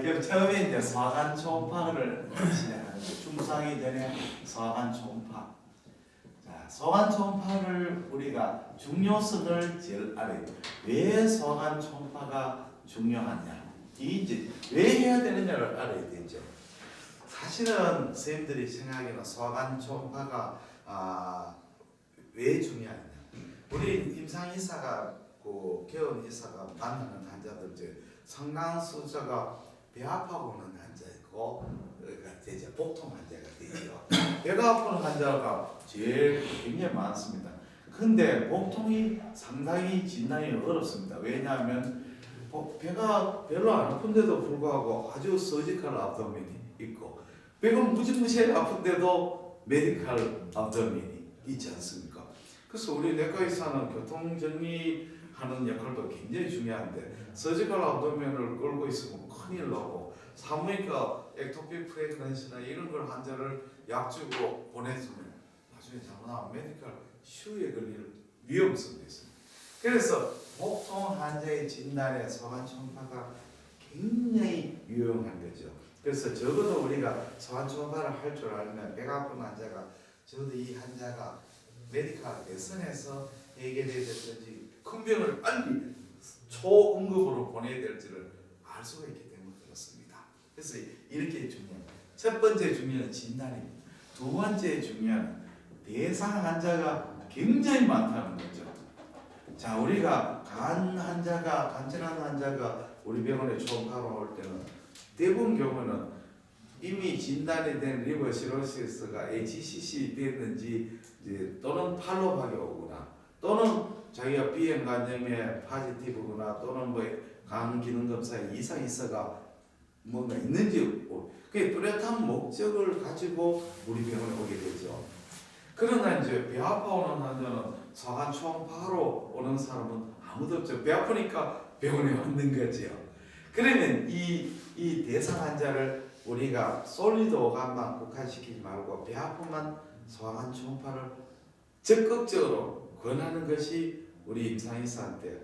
그럼 처음에 이제 서간 초음파를 시작하는데 중상이 되네 서간 초음파. 자, 서간 초음파를 우리가 중요성을 제일 알아요. 왜 서간 초음파가 중요하냐? 이 이제 왜 해야 되느냐를 알아야 되죠. 사실은 선생님들이 생각하기는 서간 초음파가 왜 중요하냐? 우리 임상의사가 개원 의사가 만나는 환자들 중 상당수가 배 아파고 오는 환자이고 되죠. 복통 환자가 되죠. 배가 아프는 환자가 제일 굉장히 많습니다. 근데 복통이 상당히 진단이 어렵습니다. 왜냐하면 배가 별로 안 아픈데도 불구하고 아주 서지컬 압도멘이 있고 배가 무지무지하게 아픈데도 메디컬 압도멘이 있지 않습니까? 그래서 우리 내과 의사는 교통 정리하는 역할도 굉장히 중요한데 서지컬 압도멘을 끌고 있으면 큰일 나고 사무니까 액토피 프레그넌시나 이런 걸 환자를 약 주고 보내주면 나중에 잘못하면 메디컬 슈에 걸릴 위험성도 있습니다. 그래서 복통 환자의 진단에 서간 초음파가 굉장히 유용한 거죠. 그래서 적어도 우리가 서간 초음파를 할 줄 알면 배가 아픈 환자가 적어도 이 환자가 메디컬 대선에서 해결해야 될지 큰 병을 빨리 초응급으로 보내야 될지를 알 수가 있기 때문에 그렇습니다. 그래서 이렇게 중요합니다. 첫 번째 중요한 진단입니다. 두 번째 중요한 대상 환자가 굉장히 많다는 거죠. 자, 우리가 간질환 환자가 우리 병원에 초음파로 올 때는 대부분 경우는 이미 진단이 된 리버 시로시스가 HCC 됐는지 또는 팔로우하게 오거나 또는 자기가 비행 간염에 파지티브거나 또는 뭐 간 기능 검사에 이상이 있어가 뭔가 있는지 그게 뚜렷한 목적을 가지고 우리 병원에 오게 되죠. 그러나 이제 배 아파오는 환자는 서간 초음파로 오는 사람은 아무도 없죠. 배 아프니까 병원에 왔는 거죠. 그러면 이 대상 환자를 우리가 솔리드 오감만 국한시키지 말고 배 아프만 서간 초음파를 적극적으로 권하는 것이 우리 임상의사한테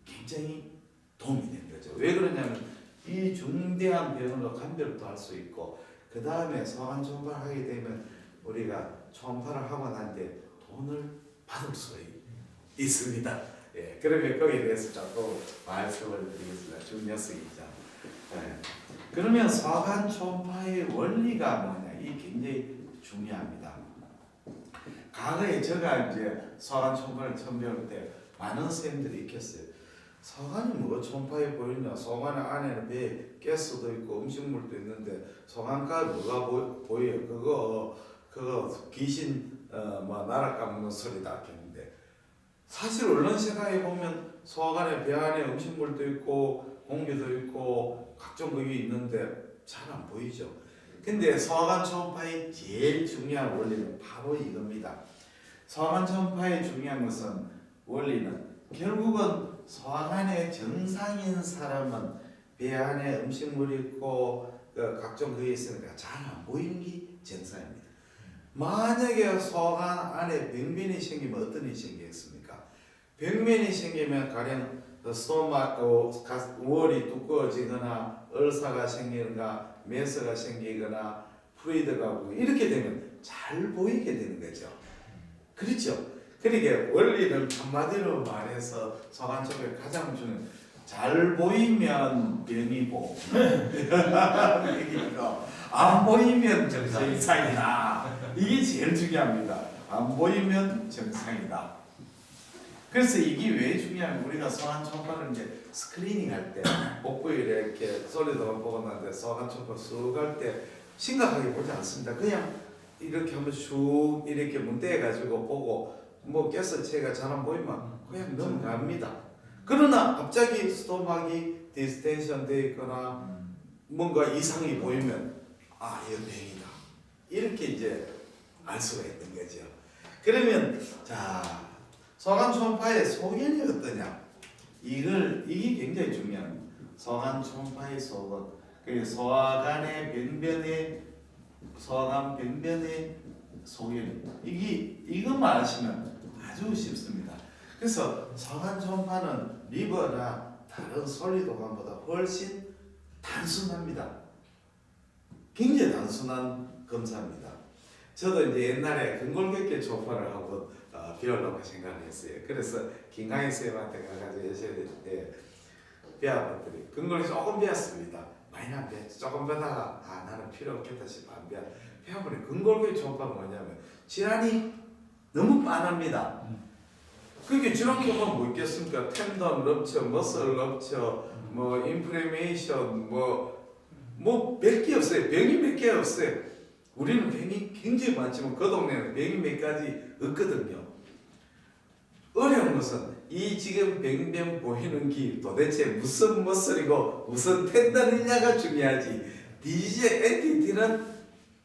굉장히 도움이 되는 거죠. 왜 그러냐면 이 중대한 병으로 감별도 할 수 있고 그 다음에 서간 초음파를 하게 되면 우리가 초음파를 하고 난 뒤에 돈을 받을 수 있습니다. 예, 그러면 거기에 대해서 자꾸 말씀을 드리겠습니다. 중요성이죠. 예. 그러면 서간 초음파의 원리가 뭐냐? 이 굉장히 중요합니다. 과거에 제가 이제 서간 초음파를 처음 배울 때 많은 선생님들이 익혔어요. 서간이 뭐가 초음파에 보이냐? 서간 안에는 배 가스도 있고 음식물도 있는데 서간가 뭐가 보여요? 그거 귀신 뭐 나락감는 소리다 했는데 사실 얼른 생각해 보면 서간에 배 안에 음식물도 있고 공기도 있고 각종 것이 있는데 잘 안 보이죠. 근데 서간 초음파의 제일 중요한 원리는 바로 이겁니다. 서간 초음파의 중요한 것은 원리는 결국은 서간에 정상인 사람은 배 안에 음식물이 있고 각종 것이 있으니까 잘 안 보이는 게 정상입니다. 만약에 서간 안에 병변이 생기면 어떤 일이 생기겠습니까? 병변이 생기면 가령 월이 두꺼워지거나 얼사가 생기거나 메스가 생기거나 프루이드가 이렇게 되면 잘 보이게 되는 거죠. 그렇죠? 그러니까 원리는 한마디로 말해서 서간 쪽에 가장 중요한 잘 보이면 병이고 안 보이면 정상이다. 이게 제일 중요합니다. 안 보이면 정상이다. 그래서 이게 왜 중요하면 우리가 서간 초음파를 이제 스크리닝 할 때 복부에 이렇게 솔리드만 보고 나는데 서간 초음파 쑥 할 때 심각하게 보지 않습니다. 그냥 이렇게 한번 쑥 이렇게 문대해 가지고 보고 뭐 가스체가 잘 안 보이면 그냥 넘어갑니다. 그러나 갑자기 스토막이 디스텐션 되어 있거나 뭔가 이상이 보이면 이거 병이다. 이렇게 이제 알 수가 있는 거죠. 그러면 자 서간 초음파의 소견이 어떠냐? 이게 굉장히 중요합니다. 서간 초음파의 소견. 그리고 서간의 병변의 소견. 이것만 아시면 아주 쉽습니다. 그래서 서간 초음파는 리버나 다른 솔리드감보다 훨씬 단순합니다. 굉장히 단순한 검사입니다. 저도 이제 옛날에 근골격계 초파를 하고 배우려고 생각을 했어요. 그래서 김강희 쌤한테 가가지고 예전에 배워봤더니 근골이 조금 배웠습니다. 많이 안 배웠죠. 조금 배다가 나는 필요 없겠다 싶어 안 배워보니 근골격계 초파가 뭐냐면 질환이 너무 빤합니다. 그게 질환 경우는 뭐 있겠습니까? 텐던 럽처, 머슬 럽처, 뭐 인플레메이션, 뭐 몇 개 없어요. 병이 몇 개 없어요. 우리는 병이 굉장히 많지만 그 동네는 병이 몇 가지 없거든요. 어려운 것은 이 지금 병변 보이는 게 도대체 무슨 머슬이고 무슨 텐던이냐가 중요하지. DJ 엔티티는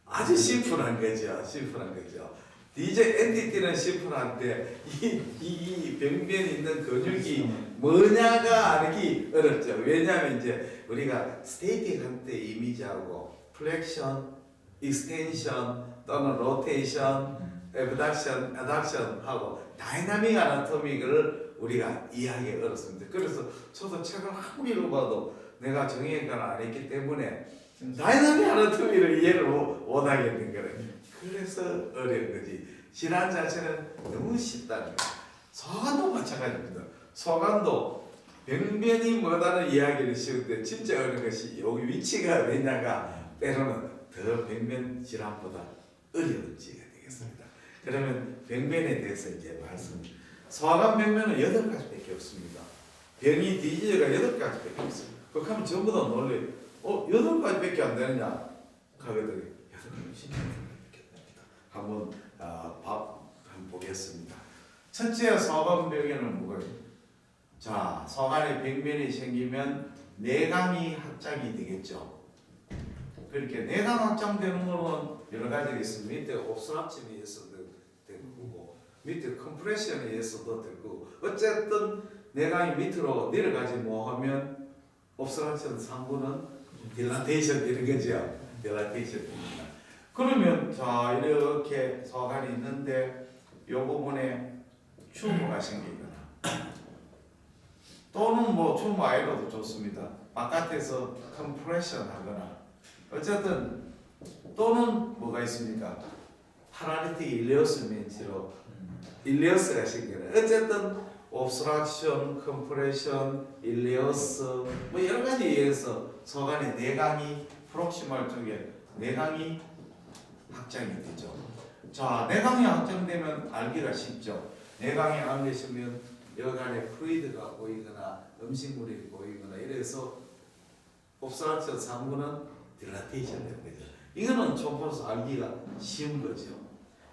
아주 심플한 거죠. 심플한 거죠. DJ 엔티티는 심플한데 이 병변에 있는 근육이 뭐냐가 알기 어렵죠. 왜냐하면 이제 우리가 스테이틱 할 때 이미지하고 플렉션, 익스텐션 또는 로테이션, 애브덕션, 애덕션 하고 다이나믹 아나토미를 우리가 이해하기 어렵습니다. 그래서 저도 책을 아무리 읽어봐도 내가 정형외과를 안 했기 때문에 다이나믹 아나토미를 이해를 못 하겠는 거예요. 그래서 어려운 거지. 질환 자체는 너무 쉽다는 거예요. 소관도 마찬가지입니다. 소관도 병변이 뭐다는 이야기를 쉬운데 진짜 어려운 것이 여기 위치가 어디냐가 때로는 더 병변 질환보다 어려운 지가 되겠습니다. 그러면 병변에 대해서 이제 말씀. 소아관 병변은 8가지밖에 없습니다. 병이 디지즈가 8가지밖에 없습니다. 그렇게 하면 전부 다 놀래요. 8가지밖에 안 되느냐? 가거든요. 8가지 한번 한번 보겠습니다. 첫째 소아관병에는 뭐예요? 자, 소아관에 병변이 생기면 내강이 확장이 되겠죠. 그렇게 내강 확장되는 거는 여러 가지가 있습니다. 밑에 옵스트럭션에 의해서도 되는 거고, 밑에 컴프레션에 의해서도 되고, 어쨌든 내강이 밑으로 내려가지 못하면 옵스트럭션 상부는 딜라테이션 되는 거죠. 딜라테이션 됩니다. 그러면 자 이렇게 소아관이 있는데 이 부분에 튜머가 생기거나 또는 뭐 튜머 아이로도 좋습니다. 바깥에서 컴프레션 하거나 어쨌든 또는 뭐가 있습니까? 파라리틱 일리어스 멘치로 일리어스가 생기거나 어쨌든 옵스트럭션, 컴프레션, 일리어스 뭐 여러 가지에 의해서 소아관의 내강이 프록시멀 쪽에 내강이 확장이 되죠. 자, 내강이 확장되면 알기가 쉽죠. 내강이 안되시면 여간에 플루이드가 보이거나 음식물이 보이거나 이래서 옵스트럭션 상부는 딜라테이션 되는 거죠. 이거는 초보로서 알기가 쉬운 거죠.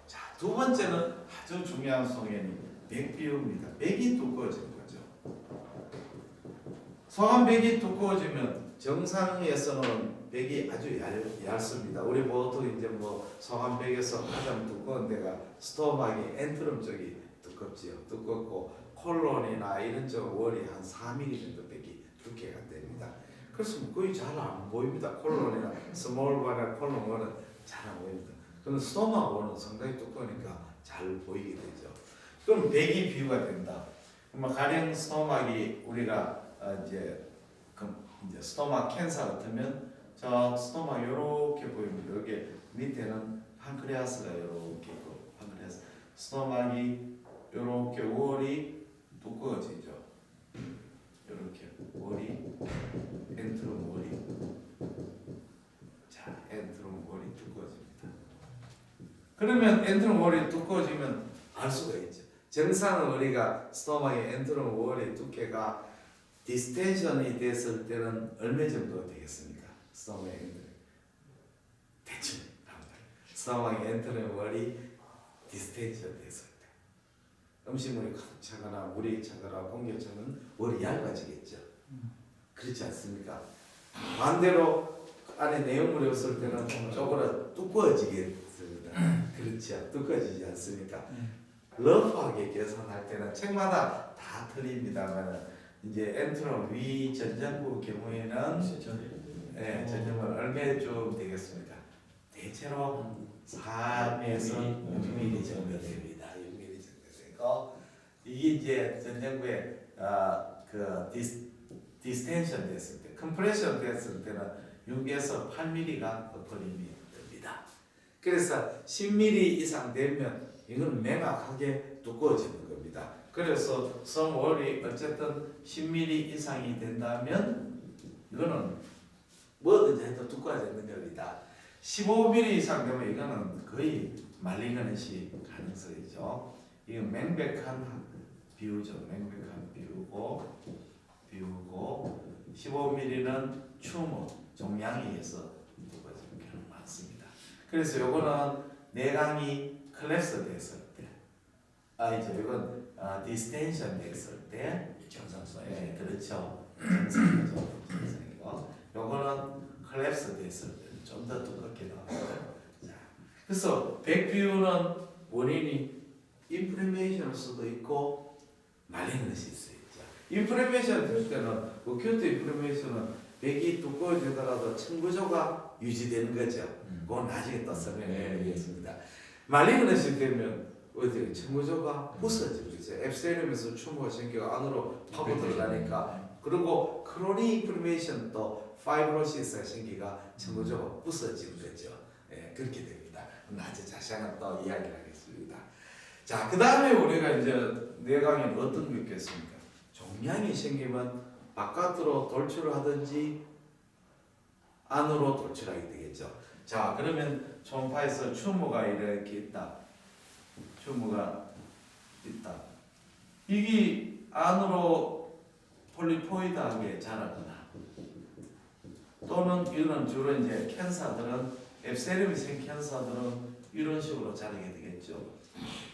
자, 두 번째는 아주 중요한 소견이 맥비우입니다. 맥이 두꺼워지는 거죠. 소아관백이 두꺼워지면 정상에서는 백이 아주 얇습니다. 우리 보통 이제 뭐 소아관백에서 가장 두꺼운 데가 스토막이 엔트럼 쪽이 두껍지요. 두껍고 콜론이나 이런 쪽 월이 한 4mm 정도 백이 두께가 됩니다. 그래서 거의 잘 안 보입니다. 콜론이나 스몰 바나 콜론 월은 잘 안 보입니다. 그럼 스토막 월은 상당히 두꺼우니까 잘 보이게 되죠. 그럼 백이 비유가 된다. 그럼 가령 스토막이 우리가 이제 스토막 캔서 같으면 저 스토막 이렇게 보입니다. 여기 밑에는 판크레아스가 이렇게 있고 판크레아스 스토막이 이렇게 월이 두꺼워지죠. 이렇게 월이 엔트럼 월이 자 엔트럼 월이 두꺼워집니다. 그러면 엔트럼 월이 두꺼워지면 알 수가 있죠. 정상은 우리가 스토막의 엔트럼 월의 두께가 디스텐션이 됐을 때는 얼마 정도 되겠습니까? 스토막의 엔트럼 대충 스토막의 엔트럼 월이 디스텐션 됐을 때 음식물이 가득 차거나 물이 차거나 공기가 차면 월이 얇아지겠죠. 그렇지 않습니까? 반대로 안에 내용물이 없을 때는 조금 두꺼워지겠습니다. 그렇죠. 두꺼워지지 않습니까? 러프하게 계산할 때는 책마다 다 틀립니다만 이제 엔트럼 위 전장부 경우에는 전장부는 얼마쯤 되겠습니다. 대체로 3에서 6mm 정도 됩니다. 6mm 정도 되고 이게 이제 전장부에 그 디스텐션 됐을 때 컴프레션 됐을 때는 6에서 8mm가 버림이 됩니다. 그래서 10mm 이상 되면 이건 매각하게 두꺼워지는 겁니다. 그래서 성월이 어쨌든 10mm 이상이 된다면 이거는 뭐든지 해도 두꺼워지는 겁니다. 15mm 이상 되면 이거는 거의 말리는 시 가능성이죠. 이건 명백한 비유죠. 명백한 비유고 15mm는 추모 종양에 의해서 두꺼워지는 경우가 많습니다. 그래서 요거는 내강이 컬랩스 됐을 때, 이제 이건 디스텐션 됐을 때 정상선. 예, 그렇죠. 정상이죠. 정상이고 요거는 컬랩스 됐을 때 좀 더 두껍게 나와요. 자, 그래서 백비유는 원인이 인플레메이션일 수도 있고 말리는 것이 있어요. 인플레메이션 될 때는 어큐트 인플레메이션은 백이 두꺼워지더라도 청구조가 유지되는 거죠. 그건 나중에 또 설명해 드리겠습니다. 말리는 것이 되면 어디 청구조가 부서지죠. 그죠? 앱셀륨에서 추모가 생겨 안으로 파고 들어가니까 그리고 크로닉 인플레메이션 또 파이브로시스가 생기가 청구조가 부서지는 거죠. 예, 그렇게 됩니다. 나중에 자세한 또 이야기를 하겠습니다. 자, 그 다음에 우리가 이제 내강에는 어떤 게 있겠습니까? 종양이 생기면 바깥으로 돌출을 하든지 안으로 돌출하게 되겠죠. 자, 그러면 초음파에서 추모가 이렇게 있다. 추모가 있다. 이게 안으로 폴리포이드하게 자라거나 또는 이런 주로 이제 캔서들은 앱셀륨이 생긴 캔서들은 이런 식으로 자라게 되겠죠.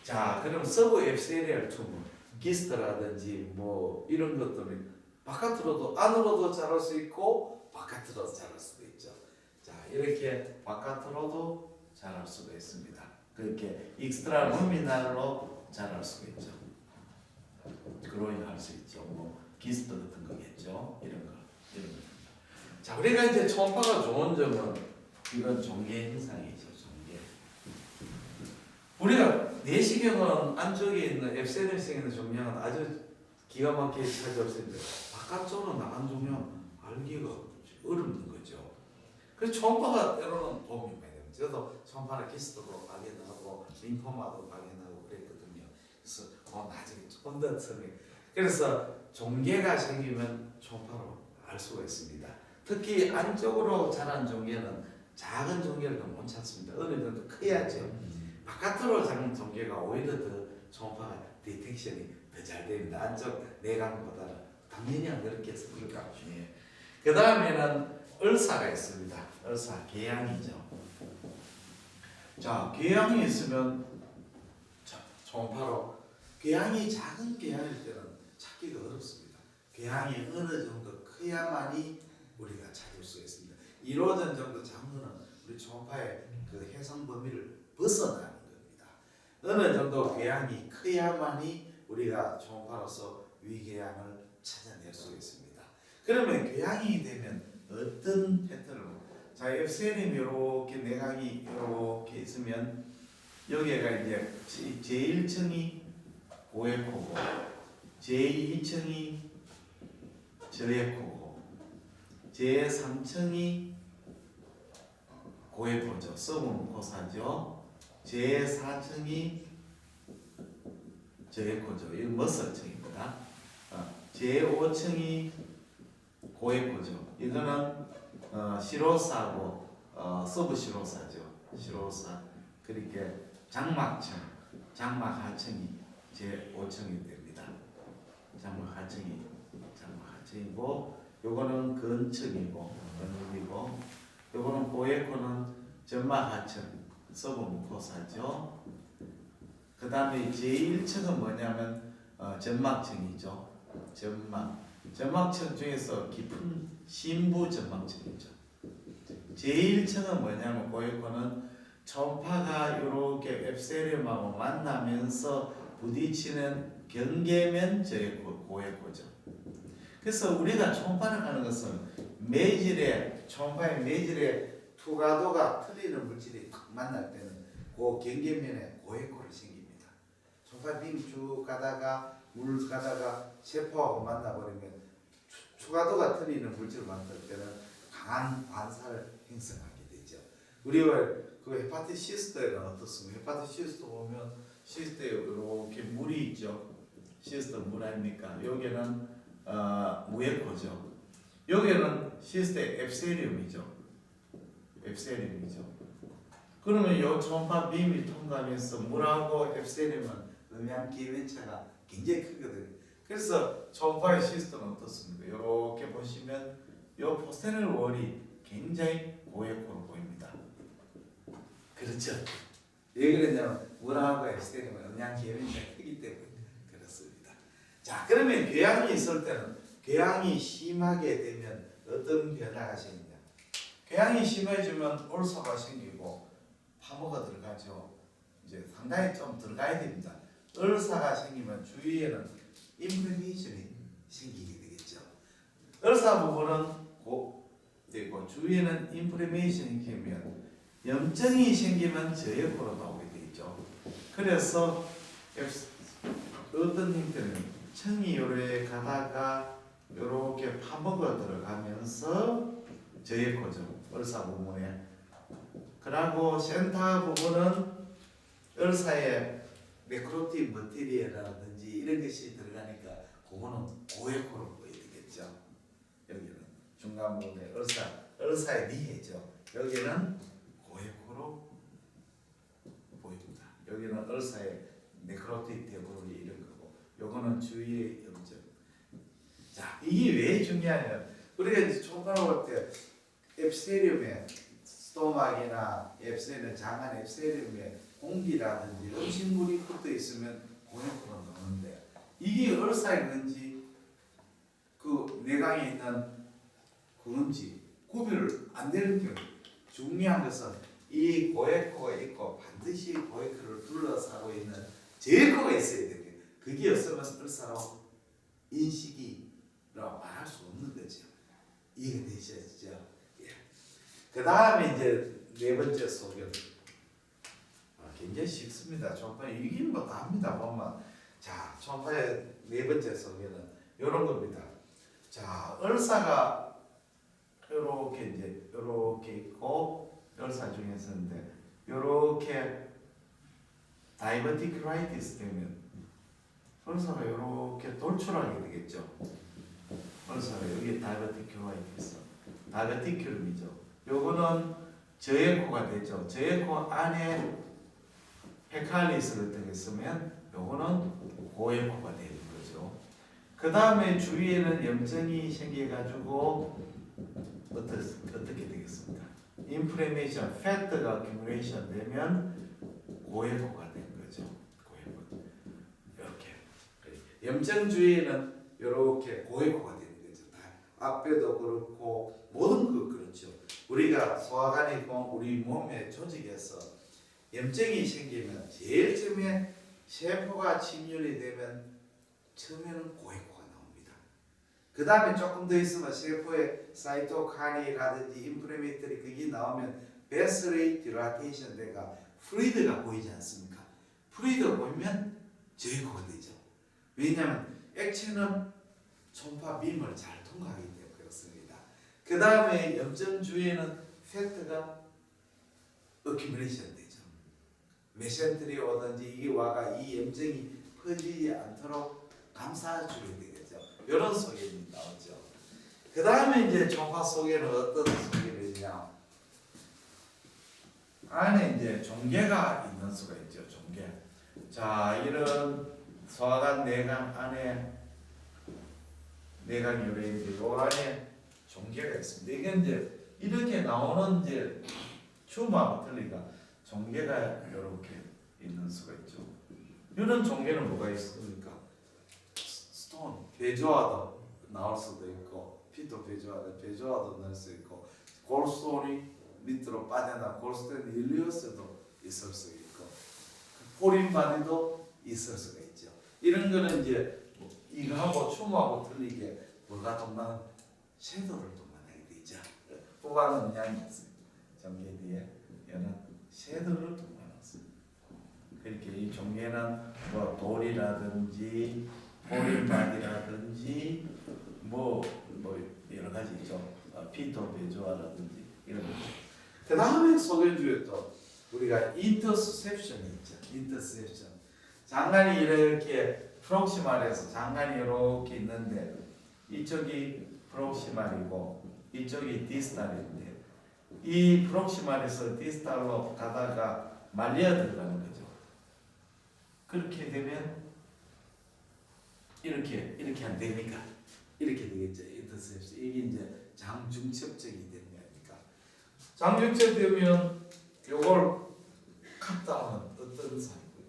자, 그럼 서브 앱셀리얼 투모, 기스트라든지 뭐 이런 것들이 바깥으로도 안으로도 자랄 수 있고 바깥으로도 자랄 수도 있죠. 자, 이렇게 바깥으로도 자랄 수가 있습니다. 그렇게 익스트라 루미널로 자랄 수가 있죠. 그로잉 할 수 있죠. 뭐 기스트 같은 거겠죠. 이런 거. 자, 우리가 이제 초음파가 좋은 점은 이런 종계 현상이죠. 종계. 우리가 내시경은 안쪽에 있는 앱셀륨성에 있는 종양은 아주 기가 막히게 찾을 수 있는데 바깥쪽으로 나간 종양 알기가 어렵는 거죠. 그래서 초음파가 때로는 도움이 많이 됩니다. 저도 초음파를 기스트로 발견하고 림포마도 발견하고 그랬거든요. 그래서 나중에 조금 더 설명. 그래서 종계가 생기면 초음파로 알 수가 있습니다. 특히 안쪽으로 자란 종계는 작은 종계를 더 못 찾습니다. 어느 정도 커야죠. 바깥으로 자란 종계가 오히려 더 초음파가 디텍션이 더 잘 됩니다. 안쪽 내강보다는 당연히 안 그렇게 했으니까. 예. 그 다음에는 을사가 있습니다. 을사, 궤양이죠. 자, 궤양이 있으면 초음파로 궤양이 작은 궤양일 때는 찾기가 어렵습니다. 궤양이 어느 정도 커야만이 우리가 찾을 수 있습니다. 1호전 정도 작으면 우리 초음파의 그 해상 범위를 벗어나는 겁니다. 어느 정도 궤양이 커야만이 우리가 초음파로서 위궤양을 찾아낼 수 있습니다. 그러면 궤양이 되면 어떤 패턴으로? 자, 앱셀륨이 이렇게 내강이 이렇게 있으면 여기가 이제 제1층이 고에코고 제2층이 저에코고 제3층이 고에코죠. 서브무코사죠. 제4층이 저에코죠. 이건 머슬층입니다. 제5층이 고에코죠. 이거는 시로사고 서브 시로사죠. 시로사. 그러니까 장막층, 장막 하층이 제5층이 됩니다. 장막 하층이고 요거는 근층이고 근육이고 요거는 고에코는 점막 하층, 서브 무코사죠. 그 다음에 제1층은 뭐냐면 점막층이죠. 점막층 중에서 깊은 심부 점막층이죠. 제1층은 뭐냐면 고에코는 초음파가 이렇게 앱셀륨하고 만나면서 부딪히는 경계면 저의 고에코죠. 그래서 우리가 초음파를 하는 것은 매질의 초음파의 매질의 투과도가 틀리는 물질이 딱 만날 때는 그 경계면에 고에코를 생깁니다. 초음파 빔 쭉 가다가 물 가다가 세포하고 만나버리면 초가도가 틀리는 물질을 만들 때는 강한 반사를 형성하게 되죠. 우리가 그 헤파티시스트에는 어떻습니까? 헤파티시스트 보면 시스트에 이렇게 물이 있죠. 시스트 물 아닙니까? 여기는 무에코죠. 여기는 시스트의 앱세리움이죠. 앱세리움이죠. 그러면 이 초음파 빔이 통과하면서 물하고 앱세리움은 음양 기회차가 굉장히 크거든요. 그래서 초음파의 시스템은 어떻습니까? 이렇게 보시면 이 포스테널 월이 굉장히 고에코로 보입니다. 그렇죠? 왜 그러냐면 물하고 앱세리움은 음양 기회차가 크기 때문에 그렇습니다. 자, 그러면 궤양이 있을 때는 궤양이 심하게 되면 어떤 변화가 생기냐? 궤양이 심해지면 울서가 생기고 파모가 들어가죠. 이제 상당히 좀 들어가야 됩니다. 울서가 생기면 주위에는 인플레이션이 생기게 되겠죠. 울서 부분은 되고 주위에는 인플레이션이 생기면 염증이 생기면 저역으로 나오게 되죠. 그래서 어떤 형태는 청이 요래 가다가 요렇게 파먹어 들어가면서 저역코죠. 울서 부분에. 그리고 센터 부분은 울서에 네크로틱 머티리얼이라든지 이런 것이 들어가니까 그거는 고에코로 보여야 되겠죠. 여기는 중간 부분에 울서의 니해죠. 여기는 고에코로 보입니다. 여기는 울서의 네크로틱 데브리 이런 거고, 요거는 주위의 염증. 자, 이게 왜 중요하냐면 우리가 이제 초음파를 볼 때 앱세리움에 스토막이나 앱세리움, 장안 앱세리움에 공기라든지 음식물이 붙어 있으면 고에코로 나오는데 이게 울서인 건지 그 내강에 있는 그런지 구별을 안 되는 경우. 중요한 것은 이 고에코가 있고 반드시 고에코를 둘러싸고 있는 저에코가 있어야 돼요. 그게 없으면 울서라고 인식이라고 말할 수 없는 거죠. 이해가 되시죠? 예. 그 다음에 이제 네 번째 소견. 굉장히 쉽습니다. 초음파 이긴 거 다 합니다. 보면 자, 초음파의 네 번째 소견은 이런 겁니다. 자, 울서가 이렇게 이제 이렇게 있고 울서 중에서인데 이렇게 다이버티큐라이티스 되면 울서가 이렇게 돌출하게 되겠죠. 울서가 여기 다이버티큐라이티스, 다이버티큐름이죠. 요거는 저에코가 되죠. 저에코 안에 페칼리스를 들었으면 요거는 고에코가 되는 거죠. 그 다음에 주위에는 염증이 생겨가지고 어떻게 되겠습니까? 인플레메이션, 패트가 어큐뮬레이션 되면 고에코가 되는 거죠. 고에코. 이렇게 염증 주위에는 이렇게 고에코가 되는 거죠. 앞에도 그렇고 모든 거 그렇죠. 우리가 소화관에 있고 우리 몸의 조직에서 염증이 생기면 제일 처음에 세포가 침몰이 되면 처음에는 고에코가 나옵니다. 그 다음에 조금 더 있으면 세포에 사이토카인이라든지 인플레메이터리 그게 나오면 베스레이 디라테이션 돼가 플루이드가 보이지 않습니까? 플루이드가 보이면 저에코가 되죠. 왜냐하면 액체는 초음파 빔을 잘 통과하기 때문에 그렇습니다. 그 다음에 염증 주위에는 팩트가 어큐뮬레이션 되죠. 메센트리 오든지 이 와가 이 염증이 퍼지지 않도록 감싸주게 되겠죠. 이런 소견이 나오죠. 그 다음에 이제 초음파 소견은 어떤 소견이냐? 안에 이제 종괴가 있는 수가 있죠. 종괴. 자, 이런 소화관 내관 안에 내관 요래인데 요 안에 종괴가 있습니다. 이게 이제 이렇게 나오는 이제 튜머하고 틀리가 종괴가 이렇게 있는 수가 있죠. 이런 종괴는 뭐가 있습니까? 스톤, 베조아도 나올 수도 있고, 피토 베조아도 넣을 수 있고, 골스톤이 밑으로 빠져나 골스톤 일리어스도 있을 수 있고, 포린 바디도 있을 수가 있죠. 이런 거는 이제 이거하고 튜머하고 틀리게 뭐가 동반 섀도를 동반하게 되죠. 후반은 양이 있습니다. 종괴 뒤에 얘는 섀도를 동반했습니다. 그렇게 이 종괴는 뭐 돌이라든지 포린바디라든지 뭐 여러 가지 있죠. 피터 베조아라든지 이런 거. 그 다음에 소견주에 또 우리가 인터셉션이 있죠. 인터셉션. 장관이 이렇게 프록시말에서 장관이 이렇게 있는데 이쪽이 프록시말이고 이쪽이 디스탈인데 이 프록시말에서 디스탈로 가다가 말려 들어가는 거죠. 그렇게 되면 이렇게 안 됩니까? 이렇게 되겠죠. 인터셉션. 이게 이제 장중첩적이 되는 거니까. 장중첩 되면 요걸 컷다운은 어떤 사이고요?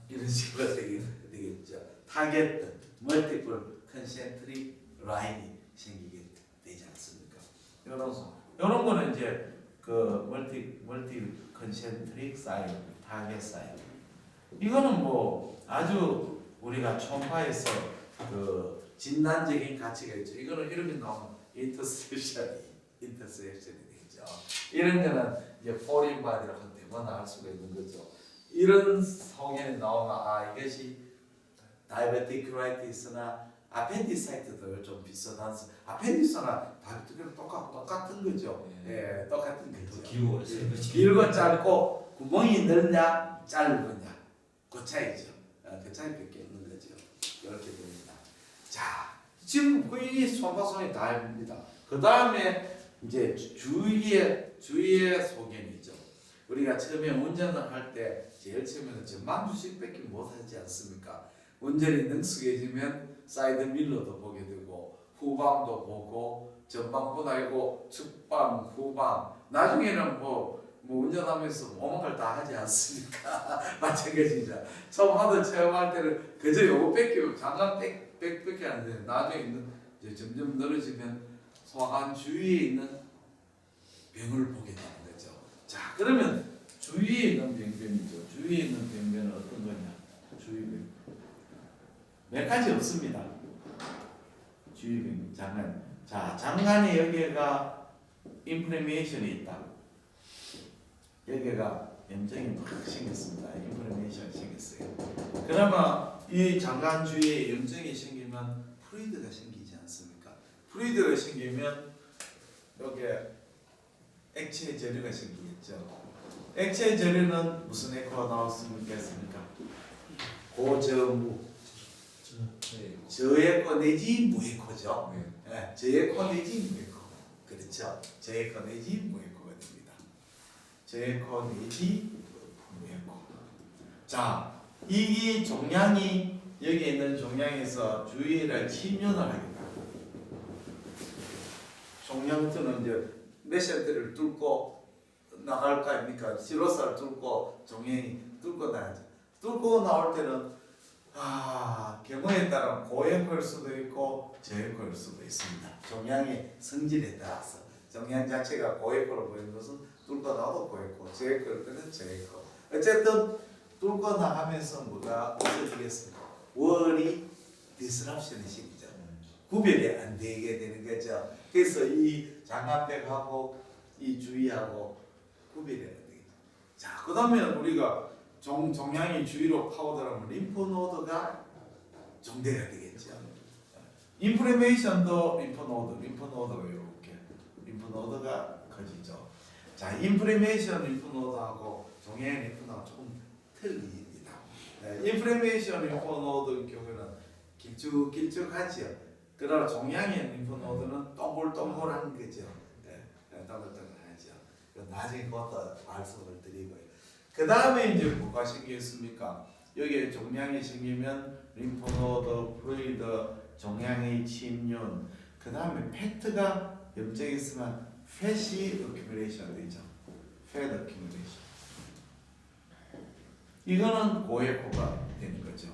이런 식으로 되겠죠. 타겟, 멀티플 컨센트릭 라인이 생기게 되지 않습니까? 이런 거는 이제 그 멀티 컨센트릭 사인, 타겟 사인. 이거는 뭐 아주 우리가 초음파에서 그 진단적인 가치가 있죠. 이거는 이렇게 나오면 인터셉션이 되죠. 이런 거는 이제 포린 바디라고 대번 알 수가 있는 거죠. 이런 성향이 나오면 이것이 다이베티큐라이티스나 아펜디사이트도 좀 비슷한 아펜디스나 다이베티큐랑 똑같은 거죠. 예, 똑같은 거죠. 길고 짧고 구멍이 넓냐 짧으냐 그 차이죠. 그 차이밖에 없는 거죠. 이렇게 됩니다. 자, 지금 거의 소파성이 다 됩니다. 그 다음에 이제 주위의 소견이죠. 우리가 처음에 운전을 할 때 제일 처음에는 전방 주식밖에 못 하지 않습니까? 운전이 능숙해지면 사이드 밀러도 보게 되고 후방도 보고 전방뿐 아니고 측방, 후방 나중에는 뭐 운전하면서 모든 걸 다 하지 않습니까? 마찬가지죠. 처음 하던 체험할 때는 그저 요거밖에 잠깐 빽빽밖에 안 돼요. 나중에 이제 점점 늘어지면 소환 주위에 있는 병을 보게 되는 거죠. 자, 그러면 주위에 있는 병변이죠. 주위에 있는 병변은 어떤 거냐? 주위병 몇 가지 없습니다. 주위병 장관. 자, 장관이 여기가 인플레메이션이 있다. 여기가 염증이 막 생겼습니다. 인플레메이션이 생겼어요. 그러면 이 장관 주위에 염증이 생기면 프루이드가 생기지 않습니까? 프루이드가 생기면 여기에 액체 저류가 생기겠죠. 액체 저류는 무슨 에코가 나왔습니까? 고저무. 저에코 내지 무에코죠. 네, 저에코 내지 무에코. 그렇죠. 저에코 내지 무에코가 됩니다. 저에코 내지 무에코. 자, 이 종양이 여기 있는 종양에서 주위를 침륜을 하겠다. 종양부터는 이제 메센터를 뚫고 나갈 거 아닙니까? 시로사를 뚫고 종양이 뚫고 나가죠. 뚫고 나올 때는 경우에 따라 고에코일 수도 있고 저에코일 수도 있습니다. 종양의 성질에 따라서 종양 자체가 고에코로 보이는 것은 뚫고 나도 고에코, 저에코일 때는 저에코. 어쨌든 뚫고 나가면서 뭐가 없어지겠습니까? 월이 디스럽션이 생기죠. 구별이 안 되게 되는 거죠. 그래서 이 장갑백하고 이 주위하고 구별이 안 되겠죠. 자, 그 다음에 우리가 종양이 주위로 파고들면 림프노드가 정대가 되겠죠. 인플레메이션도 림프노드가 이렇게 림프노드가 커지죠. 자, 인플레메이션 림프노드하고 종양 림프노드가 조금 틀립니다. 인플레메이션 림프노드 경우는 길쭉하지요. 그러나 종양의 림프노드는 동글동글한 거죠. 동글동글하죠. 나중에 그것도 말씀을 드리고요. 그 다음에 이제 뭐가 생겼습니까? 여기에 종양이 생기면 림프노드, 프루이드, 종양의 침륜, 그 다음에 팩트가 염증이 있으면 팻이 어큐뮬레이션 되죠. 팻 어큐뮬레이션. 이거는 고에코가 되는 거죠.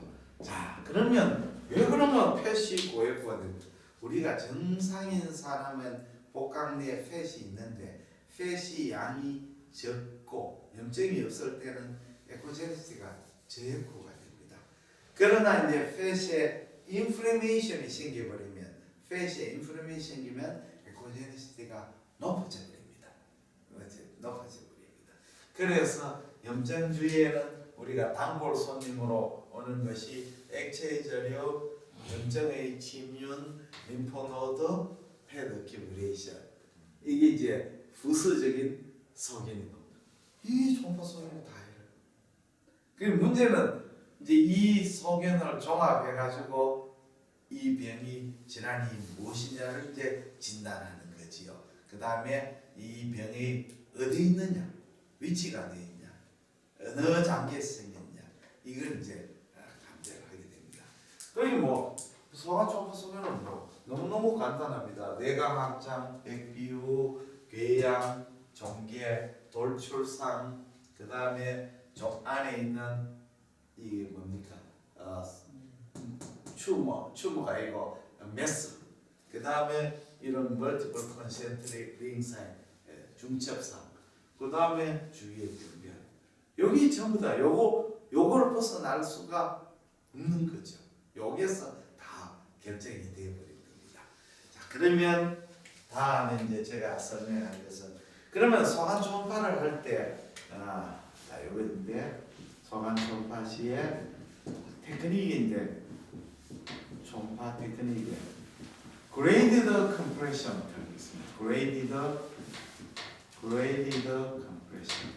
자, 그러면 왜 그러면 팻이 고에코가 됩니까? 우리가 정상인 사람은 복강 내에 팻이 있는데 팻이 양이 적고 염증이 없을 때는 에코제네시티가 저에코가 됩니다. 그러나 이제 팻에 인플레메이션이 생겨버리면 팻에 인플레메이션이 생기면 에코제네시티가 높아져 버립니다. 높아져 버립니다. 그래서 염증 주위에는 우리가 단골 손님으로 오는 것이 액체 저류, 염증의 침륜, 림포노드, 패드 키브레이션. 이게 이제 부수적인 소견이 나옵니다. 이 초음파 소견이 다 해요. 그 문제는 이제 이 소견을 종합해 가지고 이 병이 질환이 무엇이냐를 이제 진단하는 거지요. 그 다음에 이 병이 어디 있느냐, 위치가 어디 있냐, 어느 장기에서 생겼냐, 이걸 이제 감지를 하게 됩니다. 그리고 뭐 소아 초음파 소견은 뭐 너무너무 간단합니다. 뇌강 확장, 백비후, 궤양, 종계, 돌출상, 그 다음에 종 안에 있는 이게 뭡니까? 추모가 아니고 메스. 그 다음에 이런 멀티플 컨센트릭 링사인, 중첩상. 그 다음에 주위의 병변. 여기 전부 다 요걸 벗어날 수가 없는 거죠. 여기에서 다 결정이 되어버린 겁니다. 자, 그러면 다음에 이제 제가 설명할 것은 그러면 소관 초음파를 할 때 자, 요건데 소관 초음파 시에 테크닉인데 초음파 테크닉에 graded compression 하겠습니다. graded compression.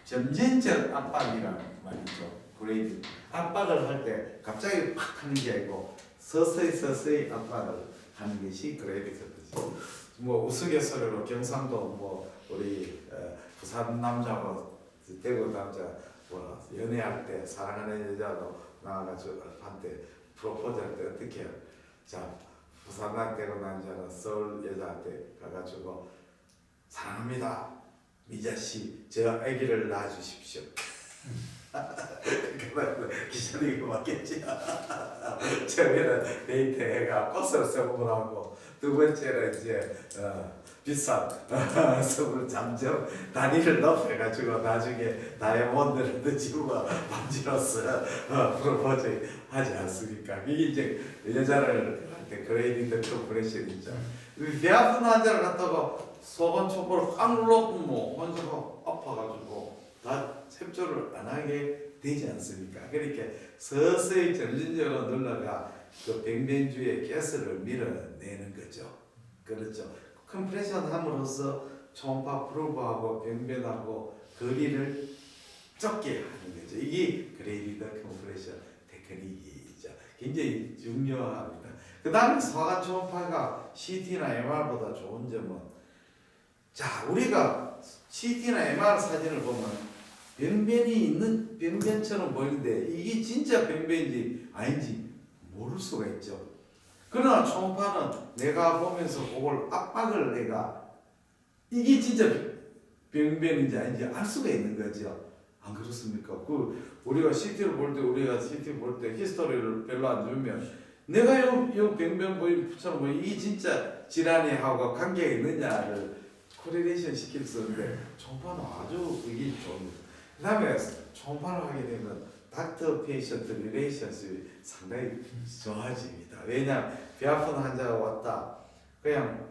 점진적 압박이라는 말이죠. graded. 압박을 할 때 갑자기 팍 하는 게 아니고 서서히 압박을 하는 것이 graded compression. 뭐 우스갯소리로 경상도 뭐 우리 부산 남자고 대구 남자 뭐 연애할 때 사랑하는 여자도 나와가지고 한테 프로포즈 할 때 어떻게 해요? 자, 부산 대구 남자는 서울 여자한테 가가지고 사랑합니다. 미자 씨, 저 아기를 낳아주십시오. 그 기자님이 맞겠지. 처음에는 데이트해가 꽃을 선물하고 두 번째는 이제 비싼 선물 잠정 단위를 높여가지고 나중에 다이아몬드를 넣어주고 반지로서 프로포즈 하지 않습니까? 이게 이제 여자를 할 때 그레이딩 컴프레션이죠. 배 아픈 환자를 갖다가 소관 촉보를 꽉 눌러보면 뭐 환자가 아파가지고 다 sep조를 안 하게 되지 않습니까? 그러니까 서서히 점진적으로 눌러가 그 병변주의 가스를 밀어내는 거죠. 그렇죠. 컴프레션 함으로써 초음파 프로브하고 병변하고 거리를 적게 하는 거죠. 이게 그레이디드 컴프레션 테크닉이죠. 굉장히 중요합니다. 그 다음에 소관 초음파가 CT나 MR보다 좋은 점은 자, 우리가 CT나 MR 사진을 보면 병변이 있는 병변처럼 보이는데 이게 진짜 병변인지 아닌지 모를 수가 있죠. 그러나 초음파는 내가 보면서 그걸 압박을 내가 이게 진짜 병변인지 아닌지 알 수가 있는 거죠. 안 그렇습니까? 우리가 CT를 볼 때 CT 볼 때 히스토리를 별로 안 주면 내가 요 병변 보이처럼 보이 이게 진짜 질환이 하고 관계가 있느냐를 코리레이션 시킬 수 있는데 초음파는 아주 이게 좋은. 그 다음에 초음파를 하게 되면 닥터 페이션트 리레이션십이 상당히 좋아집니다. 왜냐하면 배 아픈 환자가 왔다. 그냥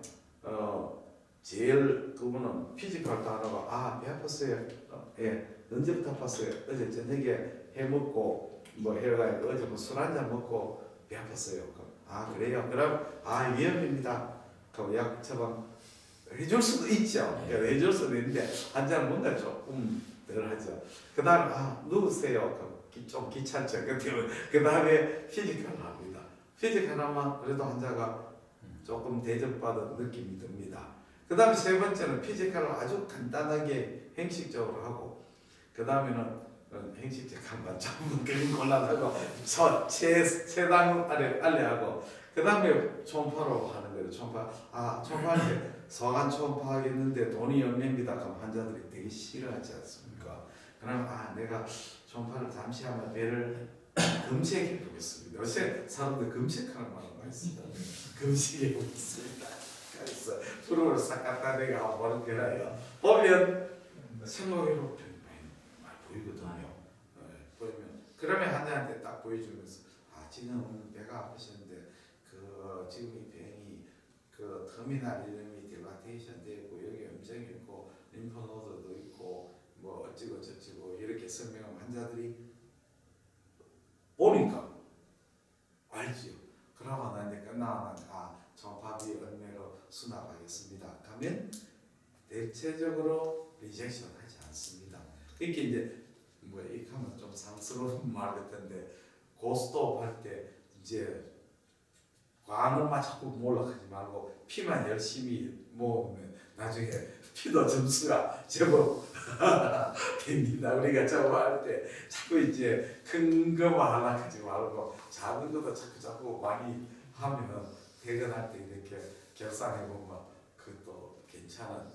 제일 그분은 피지컬도 안 하고 배 아팠어요. 예, 언제부터 아팠어요? 어제 저녁에 해 먹고 뭐 해가 어제 뭐 술 한잔 먹고 배 아팠어요. 그래요? 그럼 위험입니다. 그럼 약 처방 해줄 수도 있죠. 해줄 수도 있는데 환자는 뭔가 조금 덜 하죠. 그 다음 누우세요. 좀 귀찮죠. 그 다음에 피지컬 합니다. 피지컬 하면 그래도 환자가 조금 대접받은 느낌이 듭니다. 그 다음에 세 번째는 피지컬을 아주 간단하게 형식적으로 하고 그 다음에는 형식적 한번 좀 그림 곤란하고 최단 알레하고 그 다음에 초음파로 하는 거예요. 초음파할 때 소관 초음파 하겠는데 돈이 연매입니다. 그럼 환자들이 되게 싫어하지 않습니까? 그럼 내가 초음파를 잠시 한번 배를 검색해 보겠습니다. 요새 사람들 검색하는 말이 많이 있습니다. 검색해 보겠습니다. 그래서 프로를 싹 갖다 내가 보는 거라요. 보면 생각외로 많이 보이거든요. 보이면 그러면 환자한테 딱 보여주면서 지금 배가 아프시는데 지금 이 병이 터미널 이름이 딜라테이션 되고 여기 염증이 있고 림프노드도 있고 뭐 어찌고 저찌고 이렇게 설명하면 환자들이 보니까 수납하겠습니다. 하면 대체적으로 리젝션 하지 않습니다. 그러니까 이제 뭐 이렇게 하면 좀 상스러운 말 같은데 고스톱 할 때 이제 관을만 자꾸 몰락하지 말고 피만 열심히 모으면 나중에 피도 점수가 제법 됩니다. 우리가 저거 할 때 자꾸 이제 큰 거만 하락하지 말고 작은 것도 자꾸 많이 하면 퇴근할 때 이렇게 결산해 보면 그것도 괜찮은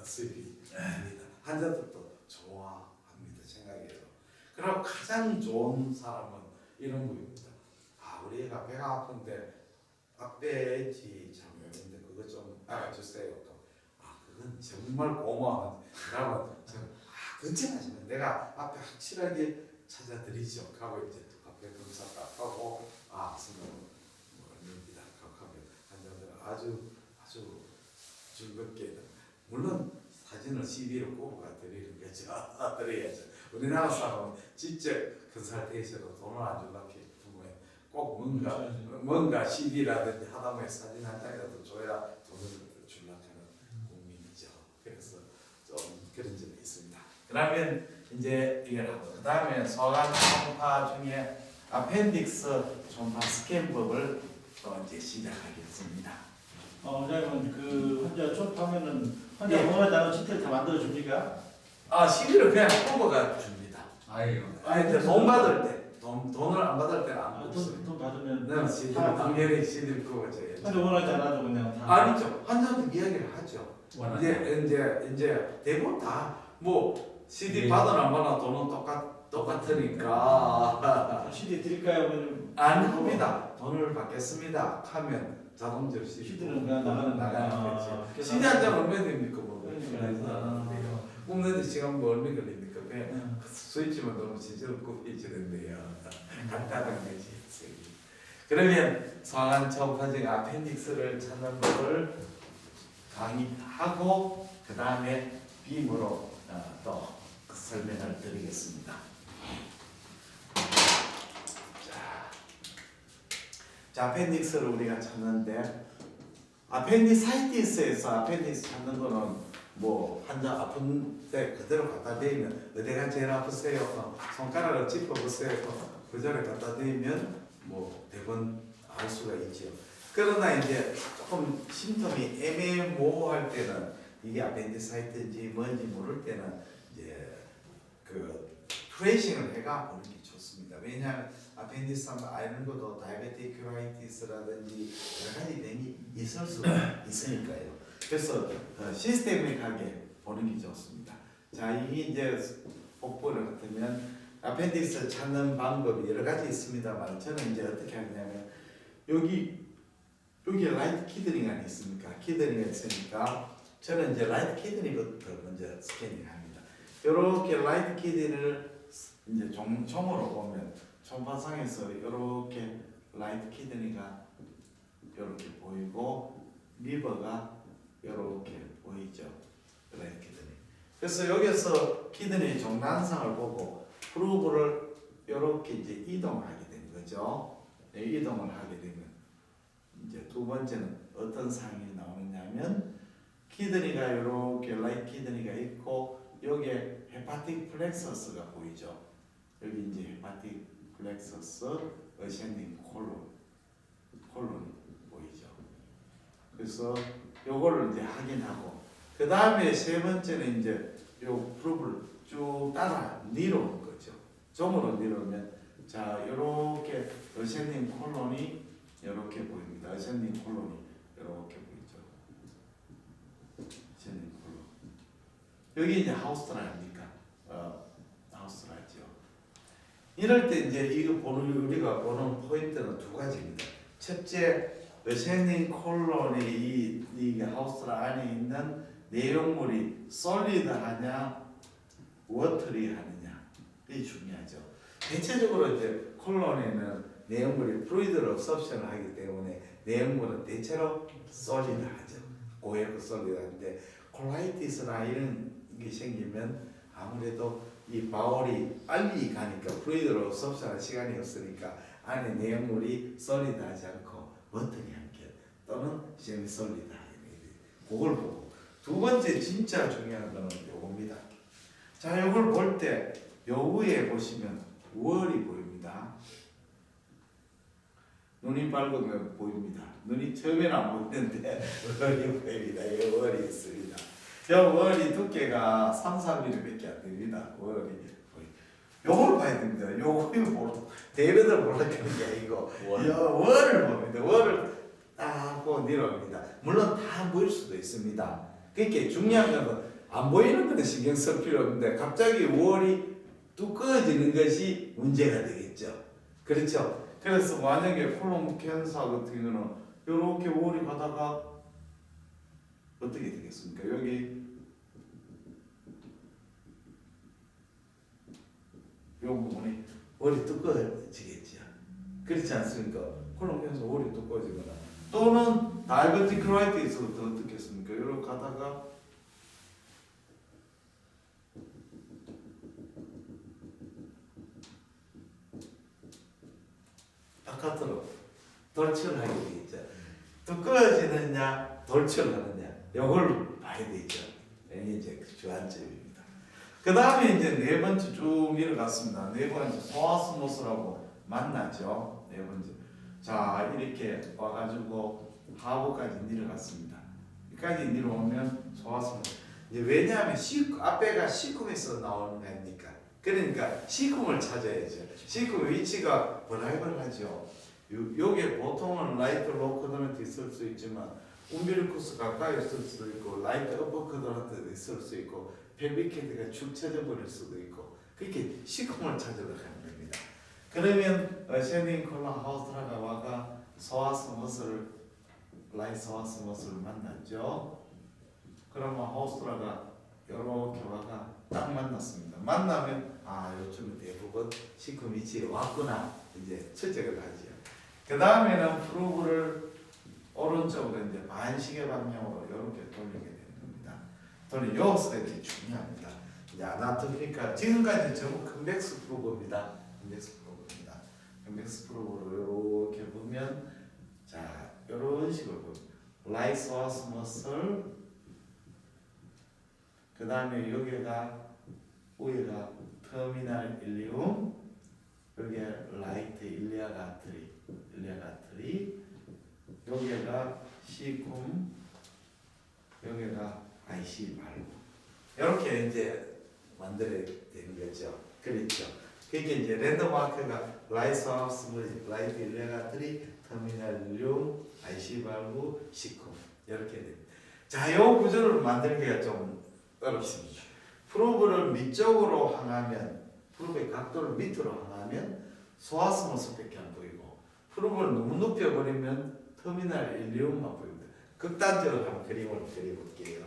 수입이 됩니다. 환자들도 좋아합니다. 생각해요. 그리고 가장 좋은 사람은 이런 분입니다. 아, 우리 애가 배가 아픈데 빼지 장면인데 그거 좀 알아주세요. 또 그건 정말 고마운. 그러면 걱정하시면 내가 앞에 확실하게 찾아드리죠. 하고 이제 앞에 검사 딱 하고 승은 뭐입니다. 하면 환자들은 아주 즐겁게 물론 사진을 CD로 꼽아 드리는 거죠. 드려야죠. 우리나라 사람은 진짜 컨설테이션으로 돈을 안 주려고 보면 꼭 뭔가 CD라든지 하다못해 사진 한 장이라도 줘야 돈을 주려고 하는 국민이죠. 그래서 좀 그런 점이 있습니다. 그러면 이제 이걸 하고 그 다음에 소관 초음파 중에 아펜딕스 초음파 스캔법을 또 이제 시작하겠습니다. 원장님은 그 환자 초음파하면은 환자 원하는 CT를 다 만들어 줍니까? CD를 그냥 뽑아가 줍니다. 아유. 돈 받을 때 돈을 안 받을 때는 안 뽑습니다. 돈 받으면 네, CD 당연히 CD를 뽑아줘야죠. 환자 원하지 않아도 그냥 다. 아니죠. 환자도 이야기를 하죠. 이제 대부분 다 뭐 CD 받은 안 받아 돈은 똑같으니까 CD 드릴까요? 그러면 안 합니다. 돈을 받겠습니다. 하면 자동적으로 CD는 그냥 나가는 거지. CD 한 장 얼마 됩니까? 뭐 그러니까. 뽑는데 시간 뭐 얼마 걸립니까? 그냥 스위치만 넣으면 진짜로 꼽히지는데요. 간단한 거지. 그러면 소관 초음파 중 아펜딕스를 찾는 법을 강의하고 그 다음에 빔으로 또 설명을 드리겠습니다. 자, 아펜딕스를 우리가 찾는데 아펜디사이티스에서 아펜딕스 찾는 거는 뭐 환자 아픈데 그대로 갖다 대면 어디가 제일 아프세요? 손가락을 짚어보세요. 그 자리에 갖다 대면 뭐 대부분 알 수가 있죠. 그러나 이제 조금 심통이 애매모호할 때는 이게 아펜디사이트인지 뭔지 모를 때는 이제 그 트레이싱을 해가 보는 게 좋습니다. 왜냐하면 아펜디스 하면 아는 것도 다이베틱 큐라이티스라든지 여러 가지 병이 있을 수가 있으니까요. 그래서 시스테믹하게 보는 게 좋습니다. 자, 이게 이제 복부를 같으면 아펜디스 찾는 방법이 여러 가지 있습니다만 저는 이제 어떻게 하냐면 여기 라이트 키드니가 있습니까? 키드니가 있으니까 저는 이제 라이트 키드니부터 먼저 스캐닝합니다. 이렇게 라이트 키드니를 이제 종으로 보면 초음파상에서 이렇게 라이트 키드니가 이렇게 보이고 리버가 이렇게 보이죠. 라이트 키드니. 그래서 여기서 키드니 종단상을 보고 프로브를 이렇게 이제 이동하게 되는 거죠. 네, 이동을 하게 되면 이제 두 번째는 어떤 상이 나오느냐면 키드니가 이렇게 라이트 키드니가 있고 여기에 헤파틱 플렉서스가 보이죠. 여기 이제 헤파틱 플렉서스, 어센딩 콜론이 보이죠. 그래서 요거를 이제 확인하고 그 다음에 세 번째는 이제 요 프로브를 쭉 따라 내려오는 거죠. 점으로 내려오면 자 요렇게 어센딩 콜론이 이렇게 보입니다. 어센딩 콜론이 이렇게 보이죠. 어센딩 콜론. 여기 이제 하우스트라입니까? 하우스트라죠. 이럴 때 이제 이거 우리가 보는 포인트는 두 가지입니다. 첫째, 어센딩 콜론의 이 하우스트라 안에 있는 내용물이 솔리드하냐, 워터리하느냐 이게 중요하죠. 대체적으로 이제 콜론에는 내용물이 플루이드를 섭션을 하기 때문에 내용물은 대체로 솔리드하죠. 고액 솔리드한데 콜라이티스나 이런 게 생기면 아무래도 이 바울이 빨리 가니까 플루이드로 섭션할 시간이 없으니까 안에 내용물이 솔리드하지 않고 워터리한 게 또는 세미솔리드. 그걸 보고 두 번째 진짜 중요한 거는 요겁니다. 자, 요걸 볼 때 요 위에 보시면 월이 보입니다. 눈이 밝은 거 보입니다. 눈이 처음에는 안 보이는데 월이 보입니다. 요 월이 있습니다. 요 월이 두께가 3, 4mm밖에 안 됩니다. 월이 요걸 봐야 됩니다. 요걸 보러 대변을 보려는 게 아니고 요 월을 봅니다. 월을 딱 보고 내려옵니다. 물론 다 안 보일 수도 있습니다. 그러니까 중요한 건 안 보이는 것은 신경 쓸 필요 없는데 갑자기 월이 두꺼워지는 것이 문제가 되겠죠. 그렇죠? 그래서 만약에 콜롬 캔서 같은 경우는 이렇게 월이 가다가 어떻게 되겠습니까? 여기 이 부분이 월이 두꺼워지겠죠. 그렇지 않습니까? 콜롬 캔서 월이 두꺼워지거나 또는 다이버티클라이트에서부터 어떻겠습니까? 이렇게 가다가 바깥으로 돌출을 하게 되겠죠. 두꺼워지느냐 돌출하느냐 이걸 봐야 되죠. 이게 이제 주안점입니다. 그 다음에 이제 네 번째 쭉 밀어갔습니다. 네 번째 소아스모스라고 만나죠. 네 번째. 자, 이렇게 와가지고 하부까지 내려갔습니다. 여기까지 내려오면 소아스모스. 이제 왜냐하면 앞에가 시쿰에서 나오는 거 아닙니까? 그러니까 시쿰을 찾아야죠. 시쿰 위치가 버라이벌하죠. 요게 보통은 라이트 로커드한테 있을 수 있지만 움비리쿠스 가까이 있을 수도 있고 라이트 어퍼커드한테 있을 수 있고 펠비케드가 축 처져 버릴 수도 있고 그렇게 시쿰을 찾으러 가는 겁니다. 그러면 셰딩 콜라 하우스라가 와가 소아스모스를 라이트 소아스모스를 만났죠. 그러면 하우스라가 이렇게 와가 딱 만났습니다. 만나면 요즘은 대부분 시쿰 위치에 왔구나 이제 추적을 하죠. 그 다음에는 프로브를 오른쪽으로 이제 반시계 방향으로 이렇게 돌리게 되는 겁니다. 돌리 여기서 이제 중요합니다. 이제 아나토미니까 지금까지 전부 컨벡스 프로브입니다. 컨벡스 프로브입니다. 컨벡스 프로브로 이렇게 보면 자 이런 식으로 보면 라이소아스머슬 그 다음에 여기가 위에가 터미널 일리움 여기에 라이트 일리아가 아트리 여기가 시쿰 여기가 IC 말고 이렇게 이제 만들어야 되는 거죠. 그렇죠. 그게 이제 랜드마크가 라이트하우스 라이트 일리아가 아트리 터미널 일리움 IC 말고 시쿰 이렇게 됩니다. 자, 이 구조를 만들기가 좀 어렵습니다. 프로브를 밑쪽으로 향하면 프로브의 각도를 밑으로 향하면 소아스모스밖에 안 보이고 프로브를 너무 높여버리면 터미널 일리움만 보입니다. 극단적으로 한번 그림을 그려볼게요.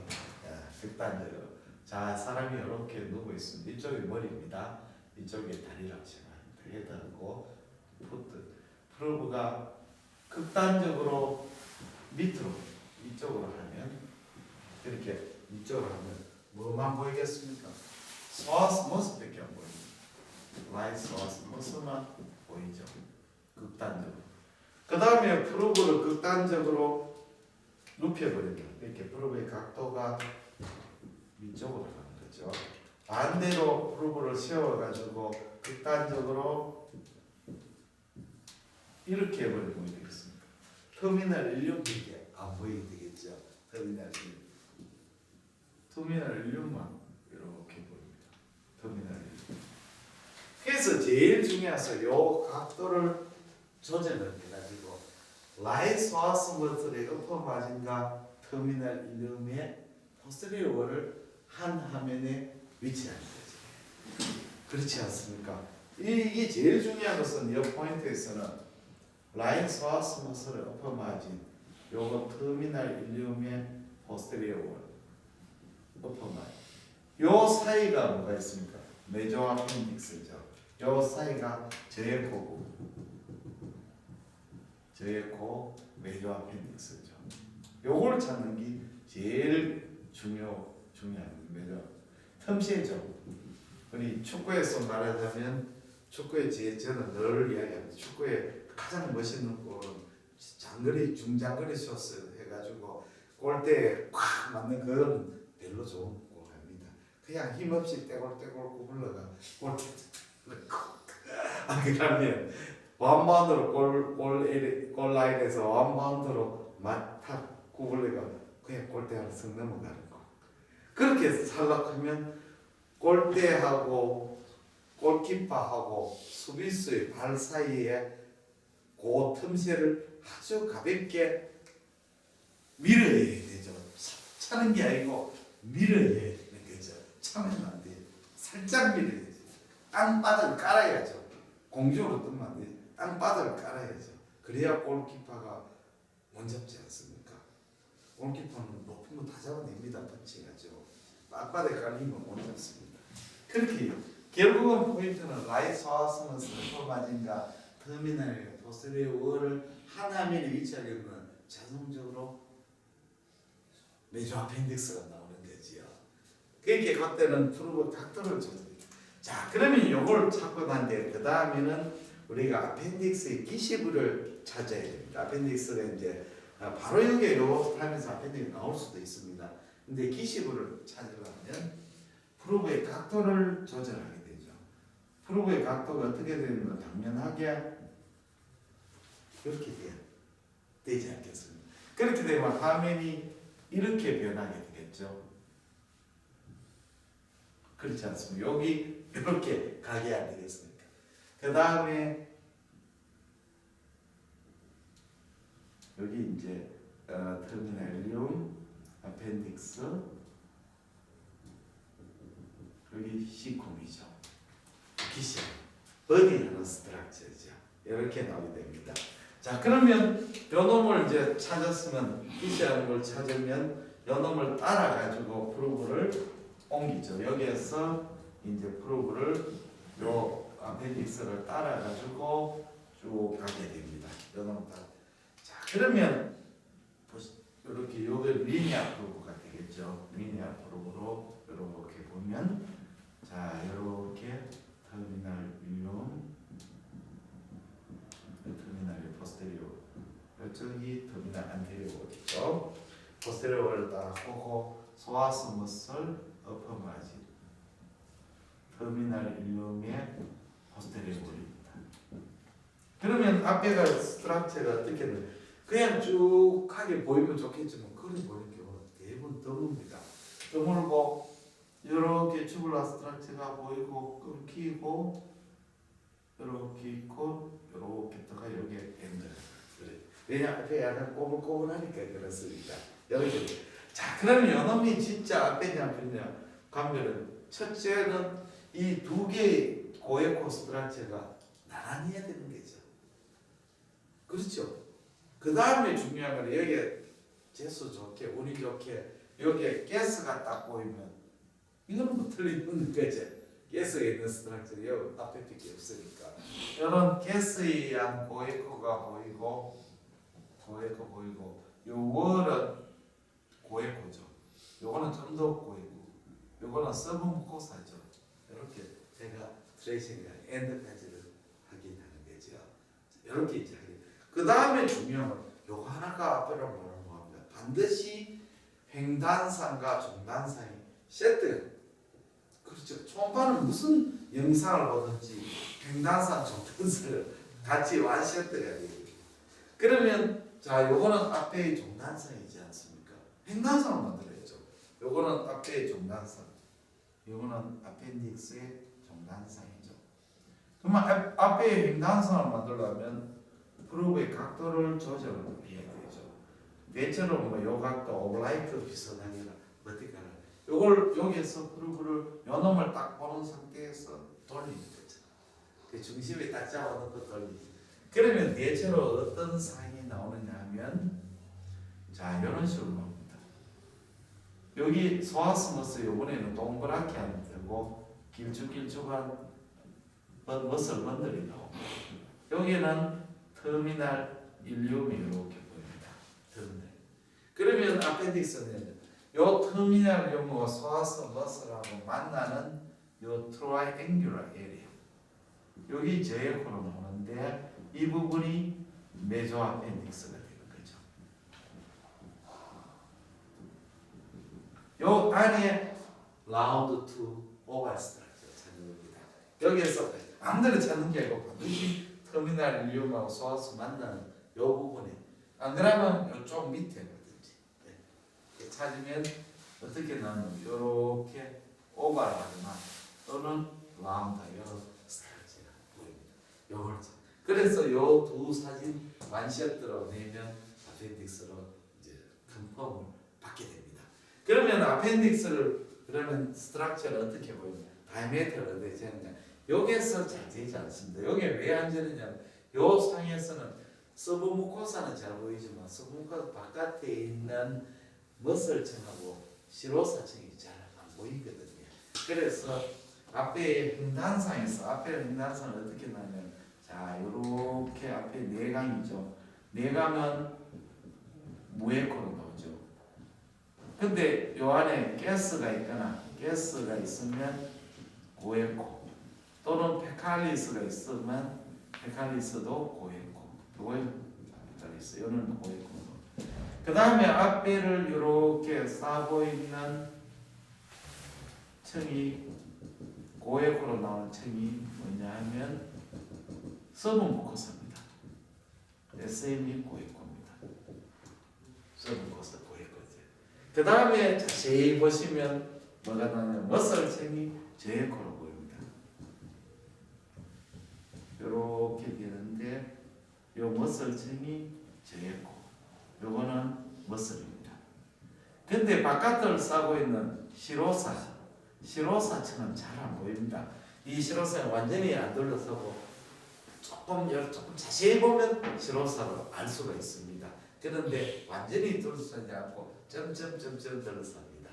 극단적으로. 자, 사람이 이렇게 누워 있습니다. 이쪽이 머리입니다. 이쪽이 다리라고 생각합니다. 헤드하고 푸트. 프로브가 극단적으로 밑으로 이쪽으로 하면 이렇게 이쪽으로 하면 뭐만 보이겠습니까? 소아스모스밖에 안 보입니다. 라이트 소아스모스만 보이죠. 극단적으로. 그 다음에 프로브를 극단적으로 눕혀버립니다. 이렇게 프로브의 각도가 위쪽으로 가는 거죠. 반대로 프로브를 세워가지고 극단적으로 이렇게 해버리면 되겠습니까? 터미널 1륜밖에 안 보이게 되겠죠. 터미널 1륜. 터미널 1륜만 이렇게 보입니다. 터미널 1륜. 그래서 제일 중요해서 이 각도를 조정을 해가지고 라이트 소아스모스의 어퍼 마진과 터미널 1륜의 포스테리어를 한 화면에 위치하는 거죠. 그렇지 않습니까? 이게 제일 중요한 것은 이 포인트에서는 라이트 소아스모스의 어퍼 마진 요거 터미널 1륜의 포스테리어 어퍼 마진 요 사이가 뭐가 있습니까? 메조 아펜딕스죠. 요 사이가 저의 코고 저의 코 메조 아펜딕스죠. 요걸 찾는 게 제일 중요한 메조 틈새죠. 우리 축구에서 말하자면 축구의 저는 늘 이야기합니다. 축구의 가장 멋있는 골은 장거리 중장거리 쇼스 해가지고 골대에 꽉 맞는 그거는 별로 좋은 공 아닙니다. 그냥 힘없이 떼골떼골 구불러가 골대 그러면 원바운드로 골 라인에서 원바운드로 맞탁 구불러가 그냥 골대 하나 쓱 넘어가는 거. 그렇게 살락하면 골대하고 골키퍼하고 수비수의 발 사이에 그 틈새를 아주 가볍게 밀어야 되죠. 차는 게 아니고 밀어야 되는 거죠. 차면 안 돼요. 살짝 밀어야지. 땅바닥을 깔아야죠. 공중으로 뜨면 안 돼요. 땅바닥을 깔아야죠. 그래야 골키퍼가 못 잡지 않습니까? 골키퍼는 높은 거 다 잡아냅니다. 펀칭하죠. 땅바닥에 깔리면 못 잡습니다. 그렇게 결국은 포인트는 라이트 소화선은 스포 마진과 터미널 포스테리어를 한 화면에 위치하게 되면 자동적으로 메조 아펜딕스가 나오는 거지요. 그렇게 그때는 프로브 각도를 조절해요. 자, 그러면 이걸 찾고 난 뒤에 그 다음에는 우리가 아펜딕스의 기시부를 찾아야 됩니다. 아펜딕스가 이제 바로 여기에 요 타임에서 아펜딕스 나올 수도 있습니다. 근데 기시부를 찾으려면 프로브의 각도를 조절하게 되죠. 프로브의 각도가 어떻게 되는 건 당연하게 이렇게 되지 않겠습니까? 그렇게 되면 화면이 이렇게 변하게 되겠죠. 그렇지 않습니까? 여기 이렇게 가게 안 되겠습니까? 그 다음에 여기 이제 터미널리움, 아펜딕스, 여기 시콤이죠. 기시, 버딩하는 스트럭처죠. 이렇게 나오게 됩니다. 자, 그러면 요 놈을 이제 찾았으면 기시하는 걸 찾으면 요 놈을 따라 가지고 프로브를 옮기죠. 여기에서 이제 프로브를 요 아펜딕스를 따라 가지고 쭉 가게 됩니다. 요 놈 따라. 자, 그러면 이렇게 요게 리니어 프로브가 되겠죠. 리니어 프로브로 이렇게 보면 자, 이렇게 터미널 위험, 터미널의 포스테리오, 저기 터미널 안테리오겠죠. 포스테리오를 딱 보고 소화성 머슬, 어퍼 마진, 터미널 위험의 포스테리오입니다. 그러면 앞에가 스트럭처가 어떻게 돼? 그냥 쭉 하게 보이면 좋겠지만 그래 보이는 경우는 대부분 드뭅니다. 드물고 이렇게 튜블라 스트럭처가 보이고 끊기고 이렇게 있고 이렇게 떠가 여기에 엔드. 그래. 왜냐 앞에 약간 꼬불꼬불하니까 그렇습니다. 이렇게. 자, 그러면 요놈이 진짜 앞에냐 앞에냐 가면은 첫째는 이 두 개의 고에코 스트럭처가 나란히 해야 되는 거죠. 그렇죠. 그 다음에 중요한 건 여기에 재수 좋게 운이 좋게 여기에 가스가 딱 보이면 이거는 뭐 틀리는 거죠. 가스가 있는 스트럭처는 여기 앞에 밖에 없으니까 이런 가스에 의한 고에코가 보이고 고에코 보이고 요 월은 고에코죠. 요거는 좀 더 고에코 요거는 서브무코사죠. 이렇게 제가 트레이싱이나 엔드까지를 확인하는 거죠. 이렇게 이제 그 다음에 중요한 건 요거 하나가 앞에로 뭐라고 합니다. 반드시 횡단상과 중단상이 세트. 그렇죠. 초음파는 무슨 영상을 보든지 횡단상, 중단상을 같이 완세트가 돼요. 그러면 자 요거는 앞에 중단상이지 않습니까? 횡단상을 만들어야죠. 요거는 앞에 중단상, 요거는 아펜딕스의 중단상이죠. 그러면 앞에 횡단상을 만들려면 프로브의 각도를 조절해야 되죠. 대체로 요 각도 오블라이트 비슷하게나 버티컬. 요걸 여기에서 프로브를 요 놈을 딱 보는 상태에서 돌리는 거죠. 그 중심에 딱 잡아놓고 돌리죠. 그러면 대체로 어떤 상이 나오느냐 하면 자 이런 식으로 나옵니다. 여기 소아스머스 요번에는 동그랗게 안 되고 길쭉길쭉한 머슬 번들이 나옵니다. 여기는 터미널 일리움이 이렇게 보입니다. 터미널. 그러면 아펜딕스는 요 터미널 용어가 소아성 머슬하고 만나는 요 트라이앵귤러 에리아. 여기 제에코로 나오는데 이 부분이 메조 아펜딕스가 되는 거죠. 요 안에 라운드 투 오발 스트럭처 찾는 겁니다. 여기에서 아무데나 찾는 게 아니고 반드시 터미널 일륨하고 소화수 만나는 요 부분에 안 그러면 요쪽 밑에라든지 이렇게 찾으면 어떻게 나누면 이렇게 오발하거나 또는 라운드 이런 스트럭처가 보입니다. 요걸 그래서 요 두 사진 완샷으로 내면 아펜딕스로 이제 컨펌을 받게 됩니다. 그러면 아펜딕스를 그러면 스트럭처를 어떻게 보이냐? 다이메트를 어떻게 재느냐? 여기에서 잘 되지 않습니다. 여기 왜 안 되느냐? 요 상에서는 서브무코사는 잘 보이지만 서브무코사 바깥에 있는 머슬층하고 시로사층이 잘 안 보이거든요. 그래서 앞에 횡단상에서 앞에 횡단상을 어떻게 나면 자 요렇게 앞에 내강이죠. 내강은 무에코로 나오죠. 근데 요 안에 가스가 있거나 가스가 있으면 고에코 또는 페칼리스가 있으면 페칼리스도 고에코 요거에 있어요. 요는 고에코. 그 다음에 앞에를 이렇게 싸고 있는 층이 고에코로 나오는 층이 뭐냐 하면 서브무코사입니다. SM이 고에코입니다. 서브무코사 고에코죠. 그 다음에 자세히 보시면 뭐가 나냐면 머슬층이 제에코로 보입니다. 이렇게 되는데 요 머슬층이 제에코 요거는 머슬입니다. 근데 바깥을 싸고 있는 시로사층은 잘 안 보입니다. 이 시로사는 완전히 안 둘러서고 조금 자세히 보면 시로사로 알 수가 있습니다. 그런데 완전히 둘러서지 않고 점점점점 둘러쌉니다.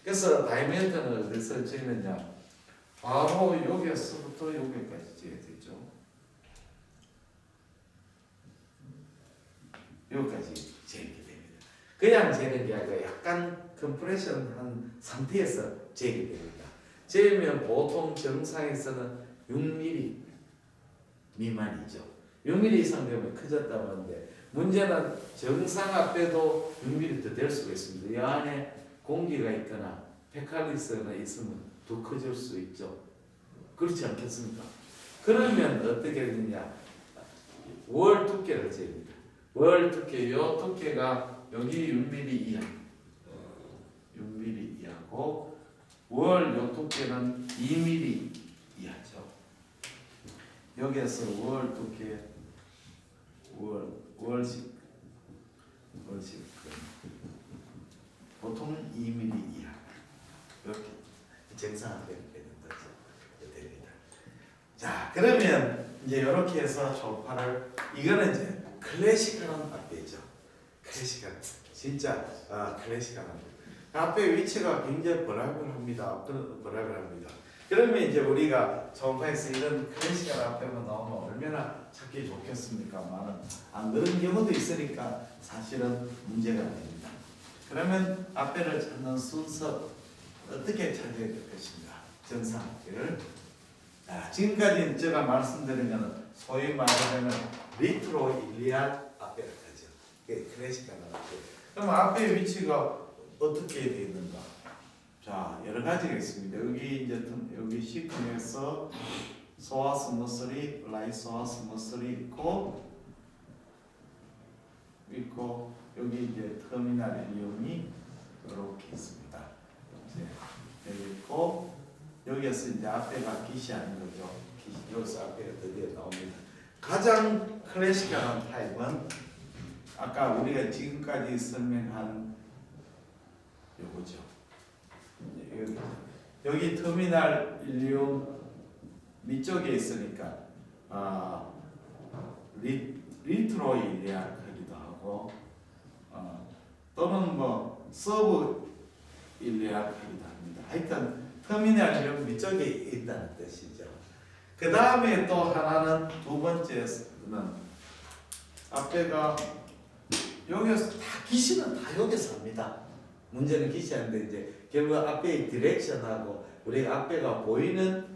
그래서 다이멘트는 어디서 재느냐? 바로 여기서부터 여기까지 재야 되죠. 여기까지 재게 됩니다. 그냥 재는 게 아니라 약간 컴프레션한 상태에서 재게 됩니다. 재면 보통 정상에서는 6mm 미만이죠. 6mm 이상 되면 커졌다고 하는데 문제는 정상 앞에도 6mm 더 될 수가 있습니다. 이 안에 공기가 있거나 페칼리스가 있으면 더 커질 수 있죠. 그렇지 않겠습니까? 그러면 어떻게 되느냐? 월 두께를 재입니다. 월 두께, 요 두께가 여기 6mm 이하, 6mm 이하고 월 요 두께는 2mm 이하죠. 여기에서 월 두께 월씩 보통 2mm 이하 이렇게 정상화되게 되는 거죠. 됩니다. 자 그러면 이제 이렇게 해서 초파를 이거는 이제 클래식한 앞배죠. 클래식한 진짜 클래식한 앞배. 앞에 위치가 굉장히 버라블합니다. 버라블합니다. 그러면 이제 우리가 초파에서 이런 클래식한 앞배만 나오면 얼마나 찾기 좋겠습니까만은 안 그런 경우도 있으니까 사실은 문제가 됩니다. 그러면 앞배를 찾는 순서 어떻게 찾아야 될 것인가? 정상 앞배를 지금까지 제가 말씀드린 것은 소위 말하면 리트로 일리안 앞배를 하죠. 클래식한 앞배. 그럼 앞배의 위치가 어떻게 되어 있는가? 자, 여러 가지가 있습니다. 여기 이제 여기 시큰에서 소아스 머슬이 라이소아스 머슬이 있고 여기 이제 터미널 일리움이 이렇게 있습니다. 여기 있고 여기에서 이제 앞에가 기시하는 거죠. 여기서 앞에가 드디어 나옵니다. 가장 클래식한 타입은 아까 우리가 지금까지 설명한 요거죠. 여기 터미널 일리움 밑쪽에 있으니까 리트로 일리아크기도 하고 또는 뭐 서브 일리아크기도 합니다. 하여튼 터미널 일리움 밑쪽에 있다는 뜻이죠. 그 다음에 또 하나는 두 번째는 앞에가 여기서 다 기시는 다 여기서 합니다. 문제는 기시하는데 이제 결국 앞에의 디렉션하고 우리가 앞에가 보이는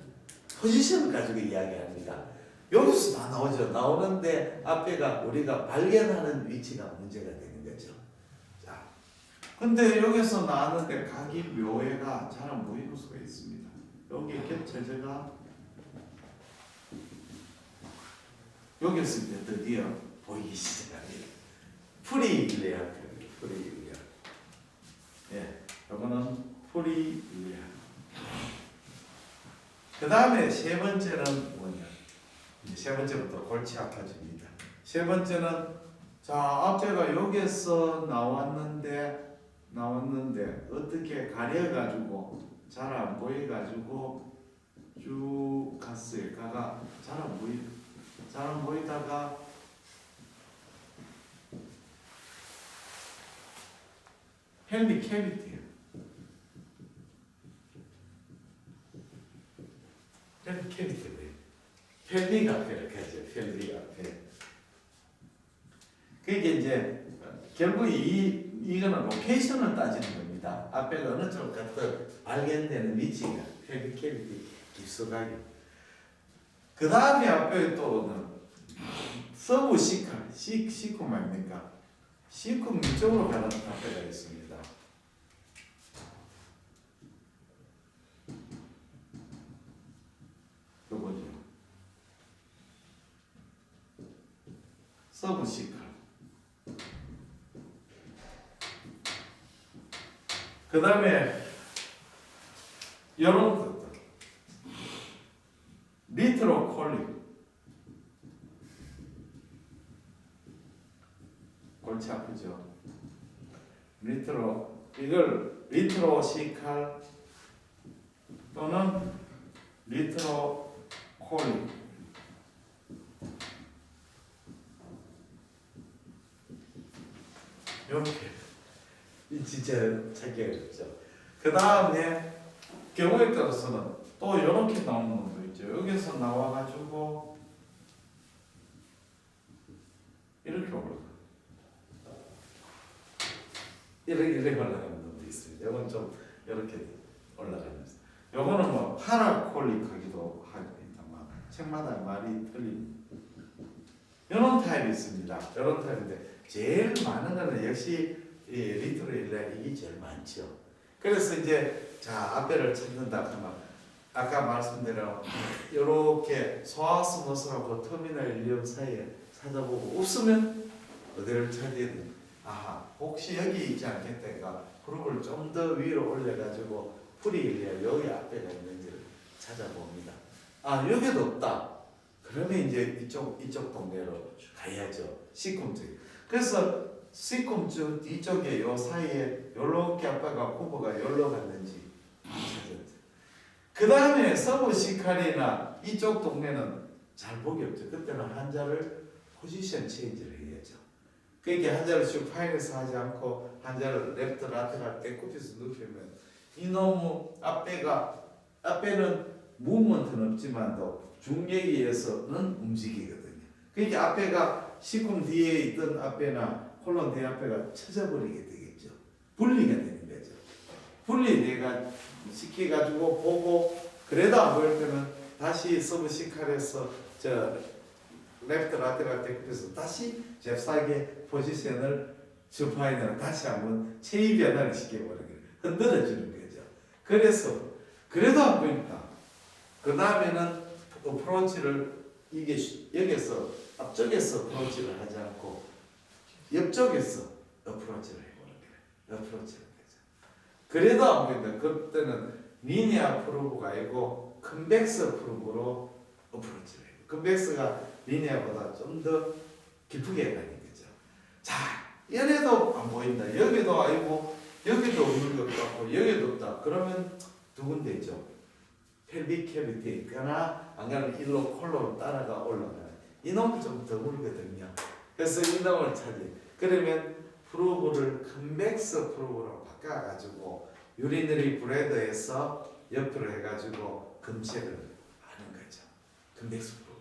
포지션을 가지고 이야기합니다. 여기서 다 나오죠. 나오는데 앞에가 우리가 발견하는 위치가 문제가 되는 거죠. 자, 근데 여기서 나왔는데 각이 묘해가 잘 안 보이는 수가 있습니다. 여기 겹쳐져가 여기서 이제 드디어 보이기 시작합니다. 프리일리아, 프리일리아. 예, 이거는 프리일리아. 그 다음에 세 번째는 뭐냐? 이제 세 번째부터 골치 아파집니다. 세 번째는 자 앞에가 여기서 나왔는데 어떻게 가려가지고 잘 안 보여가지고 쭉 갔어요. 가가 잘 안 보이다가 헬미 캐비티예요. 헬미 캐비티예요. 펠릭 앞에 이렇게 하죠. 펠릭 앞에. 그게 이제 결국 이거는 로케이션을 따지는 겁니다. 앞에가 어느 쪽 갔든 발견되는 위치가 펠릭 캐비티 깊숙하게. 그 다음에 앞에 또는 서브 시컬, 시쿰 아닙니까? 시쿰 위쪽으로 가는 앞에가 있습니다. 요거죠. 서브 시컬. 그 다음에 이런 것들 리트로 콜링 골치 아프죠. 이걸 리트로 시칼 또는 리트로 콜링 이렇게 진짜 찾기 어렵죠. 그 다음에 경우에 따라서는 또 이렇게 나오는 놈도 있죠. 여기서 나와가지고 이렇게 올라가. 이렇게 올라가는 놈도 있습니다. 이건 좀 이렇게 올라가면서. 요거는 뭐 파라콜릭하기도 합니다만 책마다 말이 틀린 이런 타입이 있습니다. 이런 타입인데 제일 많은 거는 역시 이 리트로 일렉이 제일 많죠. 그래서 이제 자 앞에를 찾는다 하면 아까 말씀드린 이렇게 소아스모스하고 터미널 일리움 사이에 찾아보고 없으면 어디를 찾아야 돼? 아하 혹시 여기 있지 않겠다니까 그룹을 좀 더 위로 올려가지고 프리일리아 여기 앞에가 있는지를 찾아봅니다. 아 여기도 없다. 그러면 이제 이쪽 동네로 가야죠. 시쿰 쪽. 그래서 시쿰 쪽 뒤쪽에 요 사이에 요렇게 아빠가 후보가 열로 갔는지 찾았죠. 그 다음에 서브 시칼이나 이쪽 동네는 잘 보기 없죠. 그때는 한자를 포지션 체인지를 해야죠. 그러니까 한자를 쭉 파일에서 하지 않고 한자를 랩트 라테랄 때 굽혀서 눕히면 이놈의 앞에는 무브먼트는 없지만도 중력에서는 움직이거든요. 그러니까 앞에가 시쿰 뒤에 있던 앞에나 콜론 뒤에 앞에가 쳐져버리게 되겠죠. 분리가 되는 거죠. 분리가 시켜가지고 보고 그래도 안 보일 때는 다시 서브 시칼에서 저 레프트 라테랄 때 굽혀서 다시 잽싸게 포지션을 주파이너를 다시 한번 체위 변화를 시켜버리는 흔들어 주는 거죠. 그래서 그래도 안 보인다. 그 다음에는 어프로치를 이게 여기서 앞쪽에서 어프로치를 하지 않고 옆쪽에서 어프로치를 해보는 거예요. 어프로치를 하죠. 그래도 안 보인다. 그때는 리니아 프루브가 아니고 컨벡스 프루브로 어프로치를 해요. 컨벡스가 리니아보다 좀 더 깊게 가는 거죠. 자, 얘네도 안 보인다. 여기도 아니고 여기도 없는 것 같고 여기도 없다. 그러면 두 군데죠. 펠빅 캐비티 있거나 안 가면 일로 콜로 따라가 올라가는 이놈은 좀 드물거든요. 그래서 이 놈을 찾지. 그러면 프루브를 컨벡스 프루브로 바꿔가지고 유리너리 브레드에서 옆으로 해가지고 검색을 하는 거죠. 컨벡스 프루브,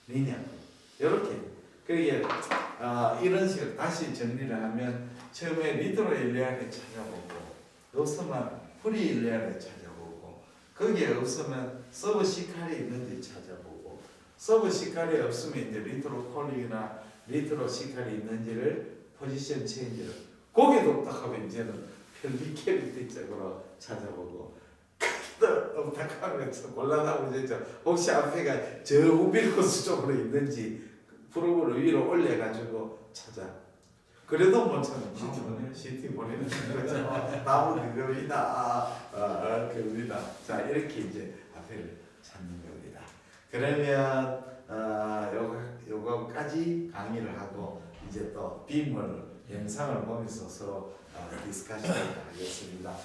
리니아 이렇게. 그러니까 이런 식으로 다시 정리를 하면 처음에 리트로 일리아를 찾아보고 없으면 프리 일리아를 찾아보고 거기에 없으면 서브 시칼이 있는지 찾아보고 서브 시칼이 없으면 이제 리트로 콜링이나 리트로 시칼이 있는지를 포지션 체인지를 고개도 딱 하면 이제는 편리 캐릭터 쪽으로 찾아보고 딱 하면서 곤란하고 이제 혹시 앞에가 저 우빌코스 쪽으로 있는지 프로그램을 위로 올려가지고 찾아. 그래도 못 찾는 CT 보내요? CT 보내는 거죠. 나무 그겁니다. 그겁니다. 자 이렇게 이제 앞에를 찾는 겁니다. 그러면 요거까지 강의를 하고 이제 또 빔을 영상을 보면서 서로 디스커션을 하겠습니다.